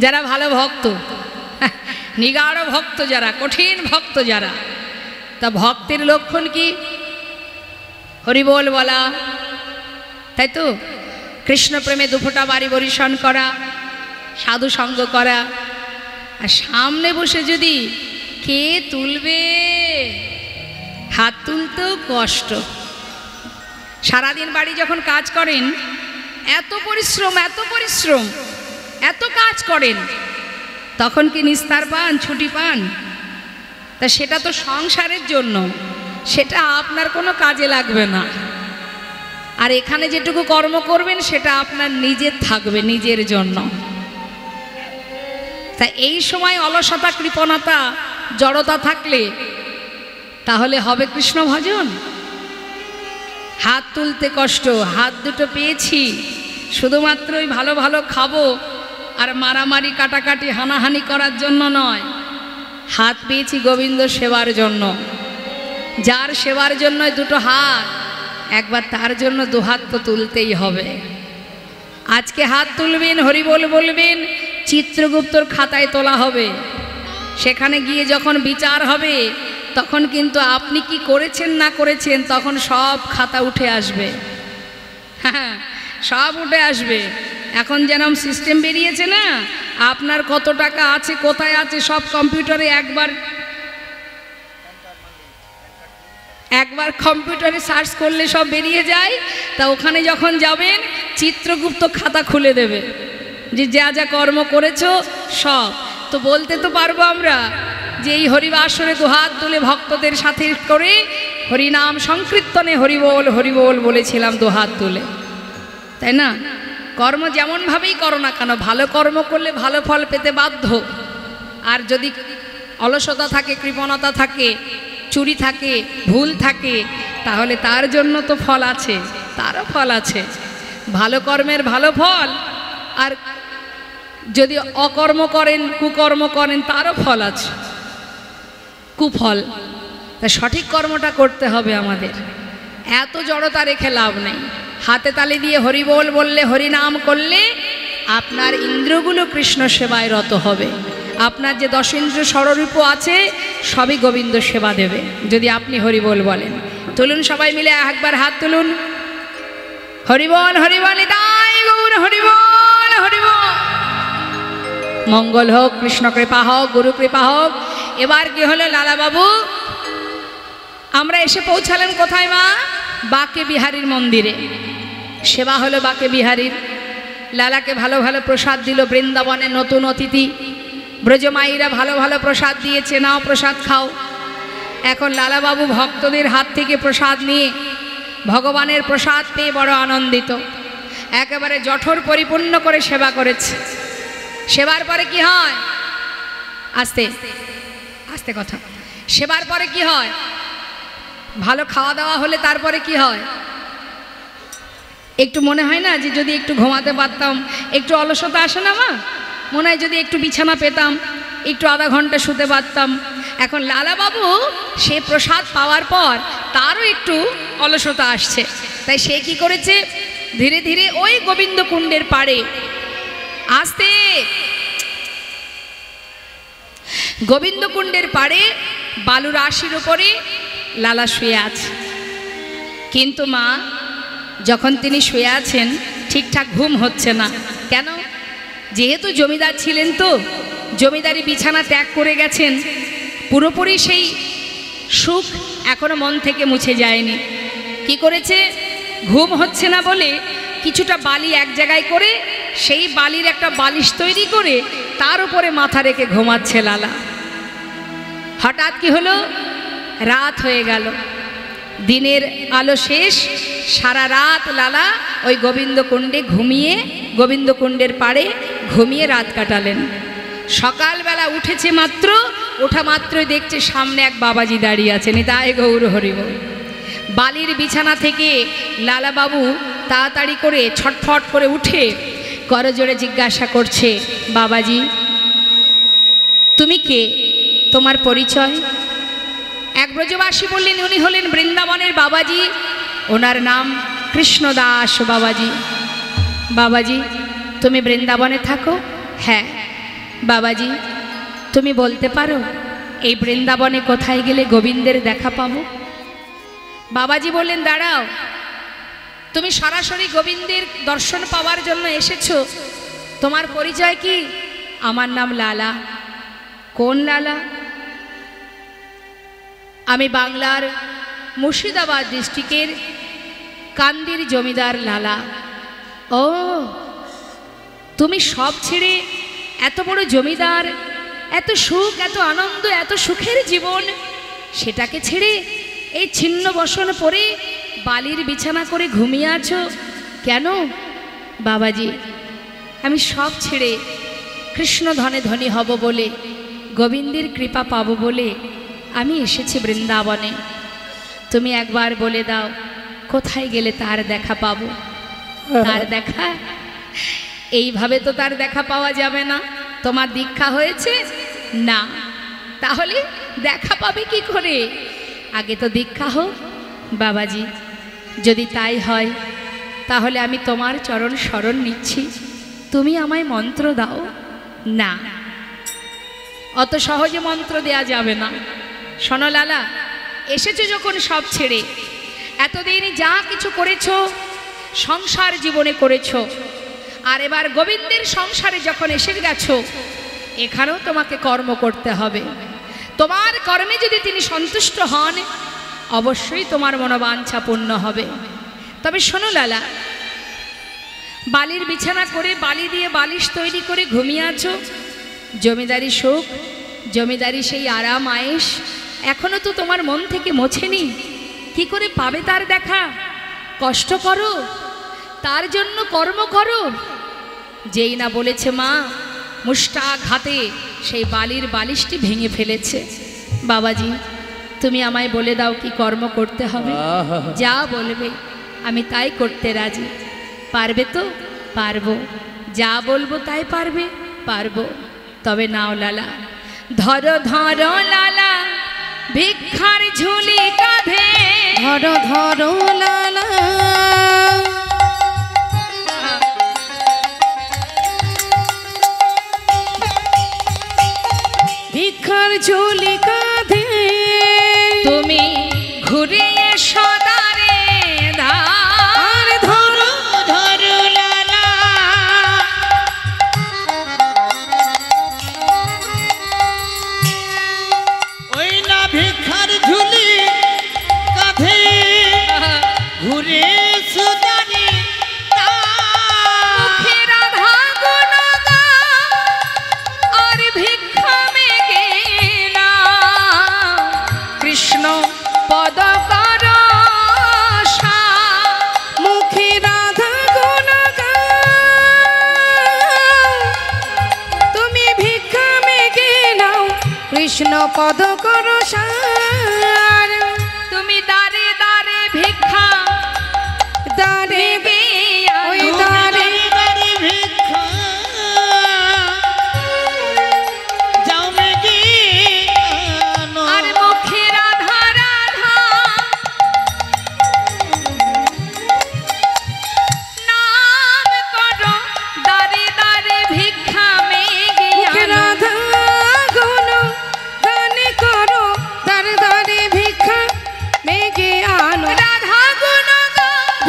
যারা ভালো ভক্ত, নিগাঢ় ভক্ত যারা, কঠিন ভক্ত যারা, তা ভক্তের লক্ষণ কি? হরিবোল বলা, তাই তো? কৃষ্ণ প্রেমে দুফোঁটা বাড়ি বরিশন করা, সাধু সঙ্গ করা। আর সামনে বসে যদি কে তুলবে, হাত তুলতেও কষ্ট। সারাদিন বাড়ি যখন কাজ করেন, এত পরিশ্রম এত পরিশ্রম, এত কাজ করেন, তখন কি নিস্তার পান, ছুটি পান? তা সেটা তো সংসারের জন্য, সেটা আপনার কোনো কাজে লাগবে না। আর এখানে যেটুকু কর্ম করবেন সেটা আপনার নিজের থাকবে, নিজের জন্য। তা এই সময় অলসতা, কৃপণতা, জড়তা থাকলে তাহলে হবে কৃষ্ণ ভজন? হাত তুলতে কষ্ট, হাত দুটো পেয়েছি শুধুমাত্র ওই ভালো ভালো খাবো আর মারামারি কাটাকাটি হানাহানি করার জন্য নয়, হাত পেয়েছি গোবিন্দ সেবার জন্য। যার সেবার জন্য দুটো হাত, একবার তার জন্য দুহাত তো তুলতেই হবে। আজকে হাত তুলবেন, হরিবোল বলবেন, চিত্রগুপ্তর খাতায় তোলা হবে। সেখানে গিয়ে যখন বিচার হবে, তখন কিন্তু আপনি কি করেছেন না করেছেন, তখন সব খাতা উঠে আসবে। হ্যাঁ, সব উঠে আসবে। এখন যেরকম সিস্টেম বেরিয়েছে না, আপনার কত টাকা আছে, কোথায় আছে, সব কম্পিউটারে একবার কম্পিউটারে সার্চ করলে সব বেরিয়ে যায়। তা ওখানে যখন যাবেন, চিত্রগুপ্ত খাতা খুলে দেবে যে যা যা কর্ম করেছো সব। তো বলতে তো পারবো আমরা যে এই হরিবাসরে দুহাত তুলে ভক্তদের সাথে করে হরিনাম সংকীর্তনে হরিবোল হরিবোল বলেছিলাম দুহাত তুলে, তাই না? কর্ম যেমনভাবেই করো না কেন, ভালো কর্ম করলে ভালো ফল পেতে বাধ্য। আর যদি অলসতা থাকে, কৃপণতা থাকে, চুরি থাকে, ভুল থাকে, তাহলে তার জন্য তো ফল আছে, তারও ফল আছে। ভালো কর্মের ভালো ফল, আর যদি অকর্ম করেন, কুকর্ম করেন, তারও ফল আছে, কুফল। তা সঠিক কর্মটা করতে হবে আমাদের। এত জড়তা রেখে লাভ নেই। হাতে তালি দিয়ে হরিবোল বললে, হরিনাম করলে আপনার ইন্দ্রগুলো কৃষ্ণ সেবায় রত হবে। আপনার যে দশেন্দ্র ষড়রূপ আছে, সবই গোবিন্দ সেবা দেবে যদি আপনি হরিবোল বলেন। তুলুন সবাই মিলে একবার হাত তুলুন। হরিবোল হরিবোল নিতাই গৌর, হরিবোল হরিবোল। মঙ্গল হোক, কৃষ্ণ কৃপা হোক, গুরু কৃপা হোক। এবার কি হলো লালা বাবু, আমরা এসে পৌঁছালেন কোথায় মা? বাকে বিহারীর মন্দিরে। সেবা হলো বাকে বিহারীর। লালাকে ভালো ভালো প্রসাদ দিল, বৃন্দাবনের নতুন অতিথি ব্রজমাইরা ভালো ভালো প্রসাদ দিয়েছে, নাও প্রসাদ খাও। এখন লালাবাবু ভক্তদের হাত থেকে প্রসাদ নিয়ে ভগবানের প্রসাদ পেয়ে বড় আনন্দিত, একেবারে জঠর পরিপূর্ণ করে সেবা করেছে। সেবার পরে কি হয়? আস্তে আস্তে কথা। সেবার পরে কি হয়? ভালো খাওয়া দাওয়া হলে তারপরে কি হয়? একটু মনে হয় না যে যদি একটু ঘুমাতে পারতাম, একটু অলসতা আসে না মা? মনে হয় যদি একটু বিছানা পেতাম, একটু আধা ঘন্টা শুতে পারতাম। এখন লালাবাবু সে প্রসাদ পাওয়ার পর তারও একটু অলসতা আসছে, তাই সে কি করেছে? ধীরে ধীরে ওই গোবিন্দ কুণ্ডের পাড়ে, আস্তে, গোবিন্দ কুণ্ডের পাড়ে বালুর রাশির উপরে লালা শুয়ে আছে। কিন্তু মা, যখন তিনি শুয়ে আছেন ঠিকঠাক ঘুম হচ্ছে না। কেন? যেহেতু জমিদার ছিলেন, তো জমিদারি বিছানা ত্যাগ করে গেছেন, পুরোপুরি সেই সুখ এখনো মন থেকে মুছে যায়নি। কি করেছে? ঘুম হচ্ছে না বলে কিছুটা বালি এক জায়গায় করে সেই বালির একটা বালিশ তৈরি করে তার উপরে মাথা রেখে ঘুমাচ্ছে লালা। হঠাৎ কি হলো? রাত হয়ে গেল, দিনের আলো শেষ। সারা রাত লালা ওই গোবিন্দকুণ্ডে ঘুমিয়ে, গোবিন্দকুণ্ডের পাড়ে ঘুমিয়ে রাত কাটালেন। সকালবেলা উঠেছে মাত্র, ওঠা মাত্রই দেখছে সামনে এক বাবাজি দাঁড়িয়ে আছে। নিতাই গৌর হরিবোল। বালির বিছানা থেকে লালাবাবু তাড়াতাড়ি করে ছটফট করে উঠে করজোড়ে জিজ্ঞাসা করছে, বাবাজি তুমি কে? তোমার পরিচয়? এক ব্রজবাসী বললেন, উনি হলেন বৃন্দাবনের বাবাজি, ওনার নাম কৃষ্ণদাস বাবাজি। বাবাজি তুমি বৃন্দাবনে থাকো? হ্যাঁ। বাবাজি, তুমি বলতে পারো এই বৃন্দাবনে কোথায় গেলে গোবিন্দের দেখা পাবো? বাবাজি বললেন, দাঁড়াও, তুমি সরাসরি গোবিন্দের দর্শন পাওয়ার জন্য এসেছো, তোমার পরিচয় কি? আমার নাম লালা। কোন লালা? আমি বাংলার মুর্শিদাবাদ ডিস্ট্রিক্টের কান্দির জমিদার লালা। ও, তুমি সব ছেড়ে এত বড় জমিদার, এত সুখ, এত আনন্দ, এত সুখের জীবন, সেটাকে ছেড়ে এই ছিন্ন বসন পরে বালির বিছানা করে ঘুমিয়ে আছো কেন? বাবাজি, আমি সব ছেড়ে কৃষ্ণ ধনে ধনী হব বলে, গোবিন্দের কৃপা পাবো বলে আমি এসেছি বৃন্দাবনে। তুমি একবার বলে দাও, কোথায় গেলে তার দেখা পাবো? তার দেখা? এইভাবে তো তার দেখা পাওয়া যাবে না। তোমার দীক্ষা হয়েছে না, তাহলে দেখা পাবে কি করে? আগে তো দীক্ষা হোক। বাবাজি, যদি তাই হয় তাহলে আমি তোমার চরণ শরণ নিচ্ছি, তুমি আমায় মন্ত্র দাও। না, অত সহজে মন্ত্র দেয়া যাবে না। শোনো লালা, এসেছো যখন সব ছেড়ে, এতদিন যা কিছু করেছো সংসার জীবনে করেছো, আর এবার গোবিন্দের সংসারে যখন এসে গেছো, এখানেও তোমাকে কর্ম করতে হবে। তোমার কর্মে যদি তিনি সন্তুষ্ট হন, অবশ্যই তোমার মনোবাঞ্ছা পূর্ণ হবে। তবে শোনো লালা, বালির বিছানা করে বালি দিয়ে বালিশ তৈরি করে ঘুমিয়ে আছো, জমিদারি সুখ, জমিদারি সেই আরাম আয়েশ এখনো তো তোমার মন থেকে মোছেনি। কি করে পাবে তার দেখা? কষ্ট করো, তার জন্য কর্ম করো। যেই না বলেছে মা মুষ্টাঘাতে সেই বালির বালিশটি ভেঙে ফেলেছে। বাবাজি, তুমি আমায় বলে দাও কি কর্ম করতে হবে? যা বলবে আমি তাই করতে রাজি। পারবে তো? পারবো। যা বলবো তাই পারবে? পারবো। তবে নাও লালা, ধরো ধরো লালা ভিক্ষার ঝুলি কাঁধে, ধরো ধরো লালা, ভিক্ষার ঝুলি কাঁধে, তুমি ঘুরে এসো দাঁড়ে ধার, ধরো ধরো লালা, ওই না ভিক্ষার ঝুলি কাঁধে, ঘুরে সুদানি মুখে রাধা গুণগান আর ভিক্ষা মেগে নাও, কৃষ্ণ পদ কর মুখে রাধা গুণ গাও, তুমি ভিক্ষা মেগে নাও, কৃষ্ণ পদ করো সার। তুমি দাঁড়ে দাঁড়ে ভিক্ষা দাঁড়ে মেগে ওই আনো। দাঁড়ে বাড়ি ভিক্ষা যাও মেগে আনো। আর মুখে রাধা রাধা নাম করো, দাঁড়ে দাঁড়ে ভিক্ষা মেগে মুখে আনো। রাধা গুণ গান করো, দাঁড়ে দাঁড়ে ভিক্ষা মেগে আনো, রাধা গুণগান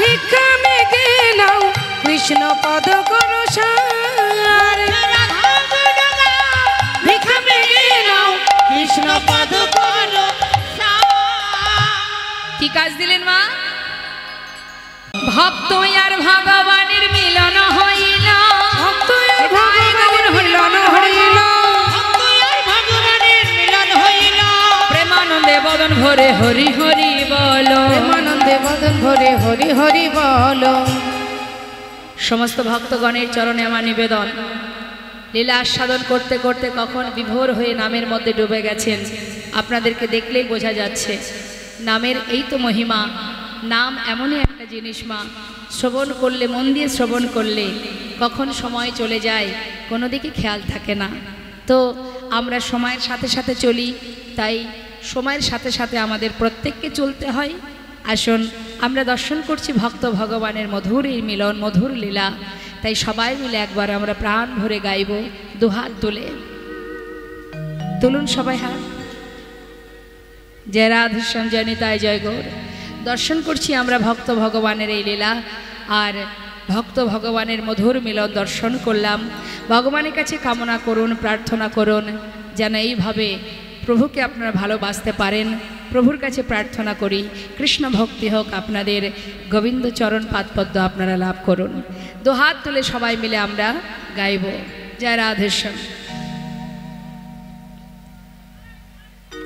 ভিক্ষা মেগে নাও, কৃষ্ণ পদ করো সার। রাধা গুণগান ভিক্ষা মেগে নাও, কৃষ্ণ পদ করো সার। কি কাজ দিলেন মা? ভক্ত আর ভগবানের মিলন হইল, ভক্ত আর ভগবানের মিলন হইল, ভক্ত আর ভগবানের মিলন হইল। প্রেমানন্দে বদন ভরে হরি হরি বলো। প্রেমানন্দে বদন ভরে হরি হরি বলো। সমস্ত ভক্তগণের চরণে আমার নিবেদন, লীলা আস্বাদন করতে করতে কখন বিভোর হয়ে নামের মধ্যে ডুবে গেছেন আপনাদেরকে দেখলেই বোঝা যাচ্ছে। নামের এই তো মহিমা। নাম এমনই একটা জিনিস মা, শ্রবণ করলে, মন দিয়ে শ্রবণ করলে কখন সময় চলে যায় কোনো দিকে খেয়াল থাকে না। তো আমরা সময়ের সাথে সাথে চলি, তাই সময়ের সাথে সাথে আমাদের প্রত্যেককে চলতে হয়। আসুন, আমরা দর্শন করছি ভক্ত ভগবানের মধুর এই মিলন, মধুর লীলা। তাই সবাই মিলে একবার আমরা প্রাণ ভরে গাইব। দুহাত তুলে তুলুন সবাই হাত। জয় রাধেশ্যাম, জয় নিতাই, জয় গৌর। দর্শন করছি আমরা ভক্ত ভগবানের এই লীলা, আর ভক্ত ভগবানের মধুর মিলন দর্শন করলাম। ভগবানের কাছে কামনা করুন, প্রার্থনা করুন যেন এইভাবে প্রভুকে আপনারা ভালোবাসতে পারেন। প্রভুর কাছে প্রার্থনা করি কৃষ্ণ ভক্তি হোক আপনাদের, গোবিন্দ চরণ পাদপদ্ম আপনারা লাভ করুন। দুহাত তুলে সবাই মিলে আমরা গাইব জয় রাধেশ্যাম।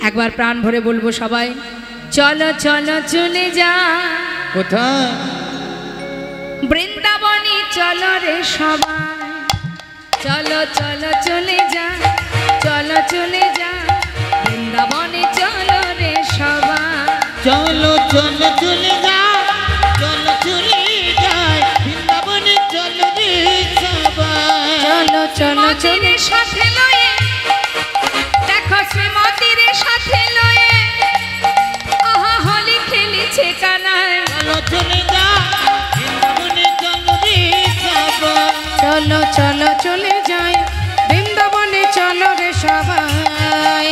একবার প্রাণ ভরে বলবো সবাই, চলো চলো চলে যা কোথায়? বৃন্দাবনে চলো রে সবাই, চলো চলো চলে যা, চলো চলে যা বৃন্দাবনে চলো রে সবাই। চলো চলো চলে যাও, চলো চলে যায় বৃন্দাবনে চলো রে সবাই। চলো চলো চলে সাথে লয়ে, দেখো শ্রীমতীর সাথে লয়ে আহা হোলি খেলিছে কানায়। চলো চলে যাও বৃন্দাবনে চলো রে সবাই। চলো চলো চলে যাই বৃন্দাবনে চলো রে সবাই।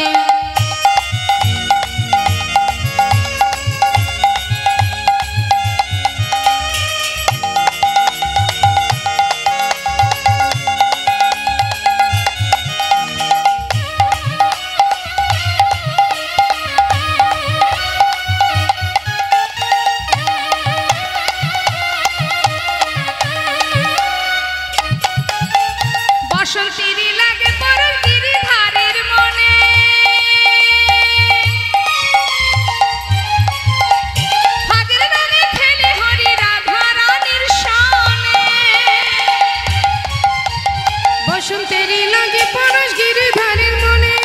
বসন্তেরই লাগে পরশ গিরিধারের মনে, ফাগের রঙে খেলে হরি রাধা রানীর সনে। বসন্তেরই লাগে পরশ গিরিধারের মনে,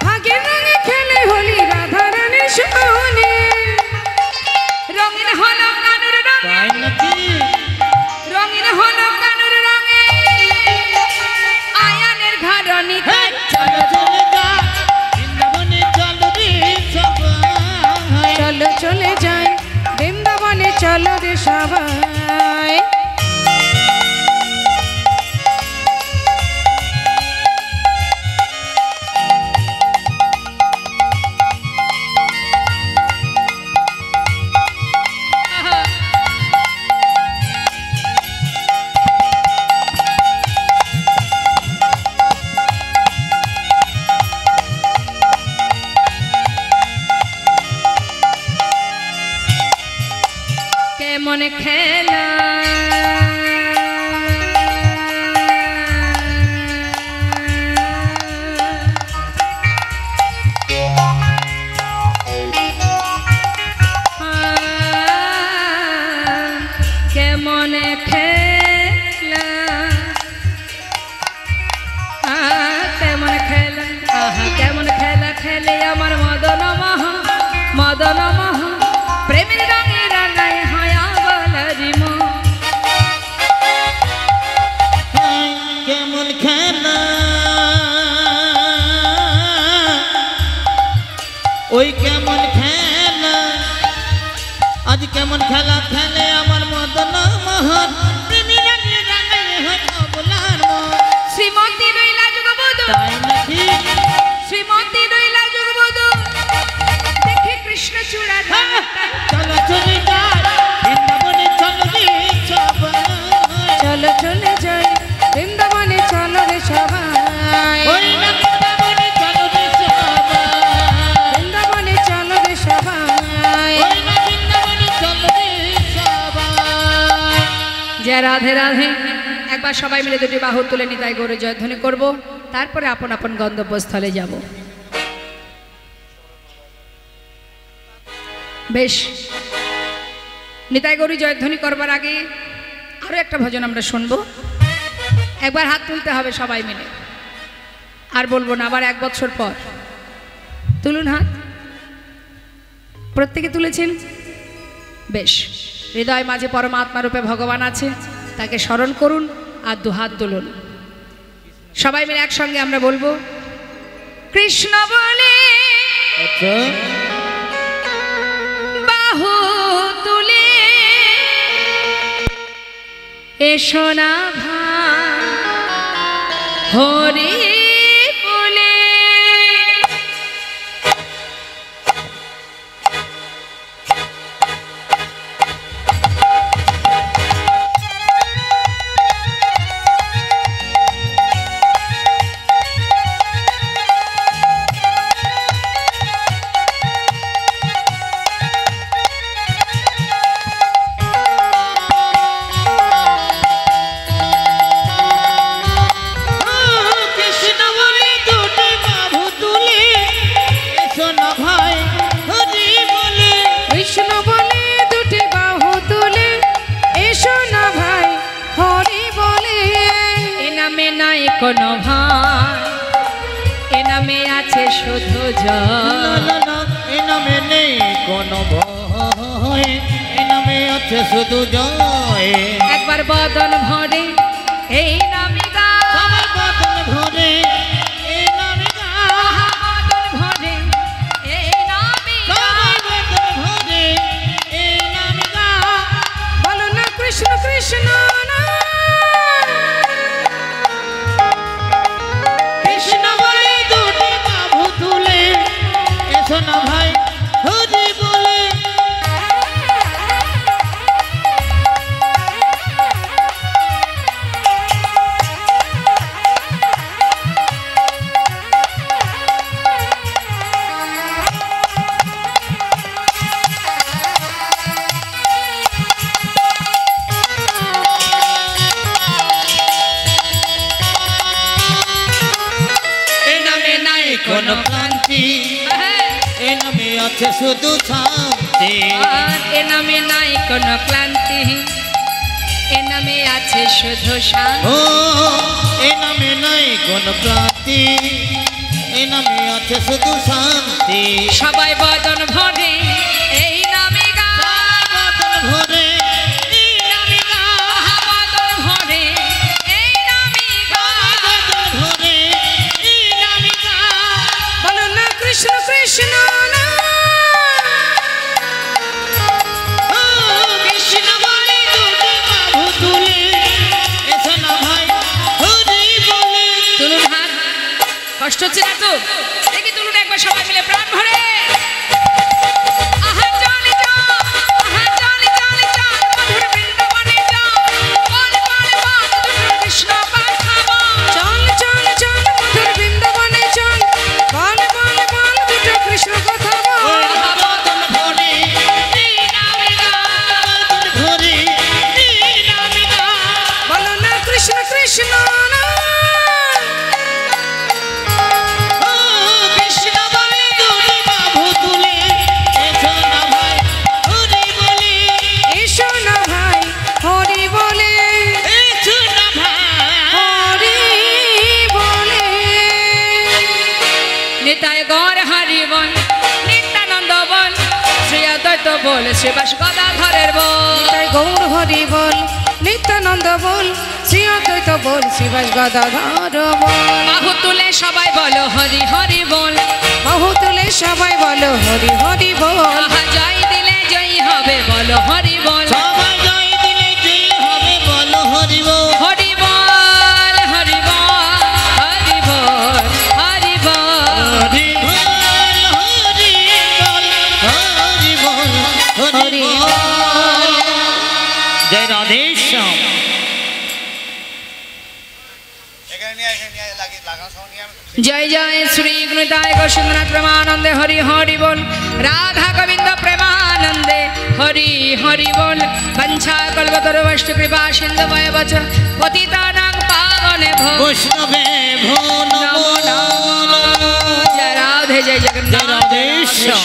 ভাগের রঙে খেলে হোলি রাধা রানীর সনে। রঙিন হলো কানুর রঙে, তাই নাকি? রঙিন হলো কানুর রঙে আয়ানের ঘরণী। হেই, চলো চলে যাও বৃন্দাবনে চলো রে সবাই। চলো চলে যাই বৃন্দাবনে চলো রে সবাই। কেমন খেলা কেমন খেলা, কেমন খেলা, আহা কেমন খেলা খেলে আমার মদন মহা, মদন মহা প্রেমের রঙে রাঙায় হায়া বলারি মন। হেই, কেমন খেলা, ওই কেমন খেলা, আজ কেমন খেলা খেলে আমার মদন মোহন, প্রেমী রাঙে রাঙায় হয় অবলার মন। শ্রীমতী রইলা যুগবধূ, তাই নাকি? শ্রীমতী রইলা যুগবধূ দেখে কৃষ্ণ চূড়া ধার। চলো চলে যাই বৃন্দাবনে চলো রে সবাই। চলো চলে যাই বৃন্দাবনে চলো রে সবাই। ওই না বৃন্দাবনে চলো রে সবাই। বৃন্দাবনে চলো রে সবাই। ওই না বৃন্দাবনে চলো রে সবাই। জয় রাধে রাধে। একবার সবাই মিলে দুটি বাহু তুলে নিতাই গৌরে জয়ধ্বনি করব, তারপরে আপন আপন গন্তব্যস্থলে যাব। বেশ, নিতাই গৌরী জয়ধ্বনি করবার আগে আরও একটা ভজন আমরা শুনবো। একবার হাত তুলতে হবে সবাই মিলে, আর বলবো না, আবার 1 বছর পর তুলুন হাত। প্রত্যেকে তুলেছেন? বেশ, হৃদয় মাঝে পরমাত্মা রূপে ভগবান আছে, তাকে স্মরণ করুন আর দুহাত তুলুন। সবাই মিলে একসঙ্গে আমরা বলবো কৃষ্ণ বলে আচ্ছা, বাহু তুলে এসো না ভাই হরি বলে। কৃষ্ণ বলে দুটি বাহু তুলে এসো না ভাই হরি বলে। কৃষ্ণ বলে দুটি বাহু তুলে এসো না ভাই হরি বলে। এ নামে নাই কোনো ভাই, এ নামে আছে শুধু জয়। না না এ নামে নেই কোনো ভয়, এ নামে আছে শুধু জয়। একবার বদন ভরে এই নামে গা, সবার বদন ভরে এই নামে গা, বদন ভরে এই নামে গা। সবার বদন ভরে এই নামে গা। বলো না কৃষ্ণ কৃষ্ণ না। কৃষ্ণ বলে দুটি বাহু তুলে এসো না ভাই হরি বলে। এ নামে নাই কোনো ক্লান্তি, এ নামে আছে শুধু শান্তি। আর এ নামে নাই কোনো ক্লান্তি, এ নামে আছে শুধু শান্তি। ও এ নামে নাই কোনো ক্লান্তি, এ নামে আছে শুধু শান্তি। সবাই বদন ভরে এই নামে গা, বদন ভরে এই নামে গা, বদন ভরে এই নামে গা। বদন ভরে এই নামে গা। বলো না কৃষ্ণ কৃষ্ণ না। ও কৃষ্ণ বলে দুটি বাহু তুলে এসো না ভাই হরি বলে। তুলুন হাত, কষ্ট হচ্ছে না তো? দেখি তুলুন একবার সবাই মিলে প্রাণ ভরে। আহা চলে যাও, আহা চলে চলে যাও, মধুর বৃন্দাবনে যাও, বল বল বল দুটো কৃষ্ণ পাঠাবো। চল চল চল মধুর বৃন্দাবনে চল, বল বল বল দুটো কৃষ্ণ কথা বল। আহা বদন ভরে এই নামে গা, বদন ভরে এই নামে গা। বলো না কৃষ্ণ কৃষ্ণ না। ও কৃষ্ণ বলে দুটি বাহু তুলে এসো না ভাই হরি বলে। এসো না ভাই হরি বলে। এসো না ভাই হরি বলে। নিতাই গৌর হরি বল, নিত্যানন্দ বল, শ্রী অদ্বৈত বল, শ্রীবাস গদাধরের বল। তাই গৌর হরি বল, নিত্যানন্দ বল, শ্রী অদ্বৈত বল, শিবাস গদাধর বল। বাহু তুলে সবাই বলো হরি হরি বল। বাহু তুলে সবাই বলো হরি হরি বল। আহা জয় দিলে জয়ী হবে বলো হরি বল। সবাই জয় দিলে জয় হবে বলো হরি বল। হরি বল হরি বল হরি বল হরি বল। হরি বল হরি বল হরি বল হরি বল। জয় রাধেশ্যাম। জয় জয় শ্রী গুণিতায় গোবিন্দনাথ প্রেমানন্দে হরি হরি বল। রাধা গোবিন্দ প্রেমানন্দে হরি হরি বল। বঞ্ছা কল্পতরুবস্তু কৃপা সিন্ধু ভয় বচ পতিতানাং পাবনে ভো বৈষ্ণবে ভো নমো নমো নমো। জয় রাধে জয় জয় জগন্নাথ। রাধেশ্যাম।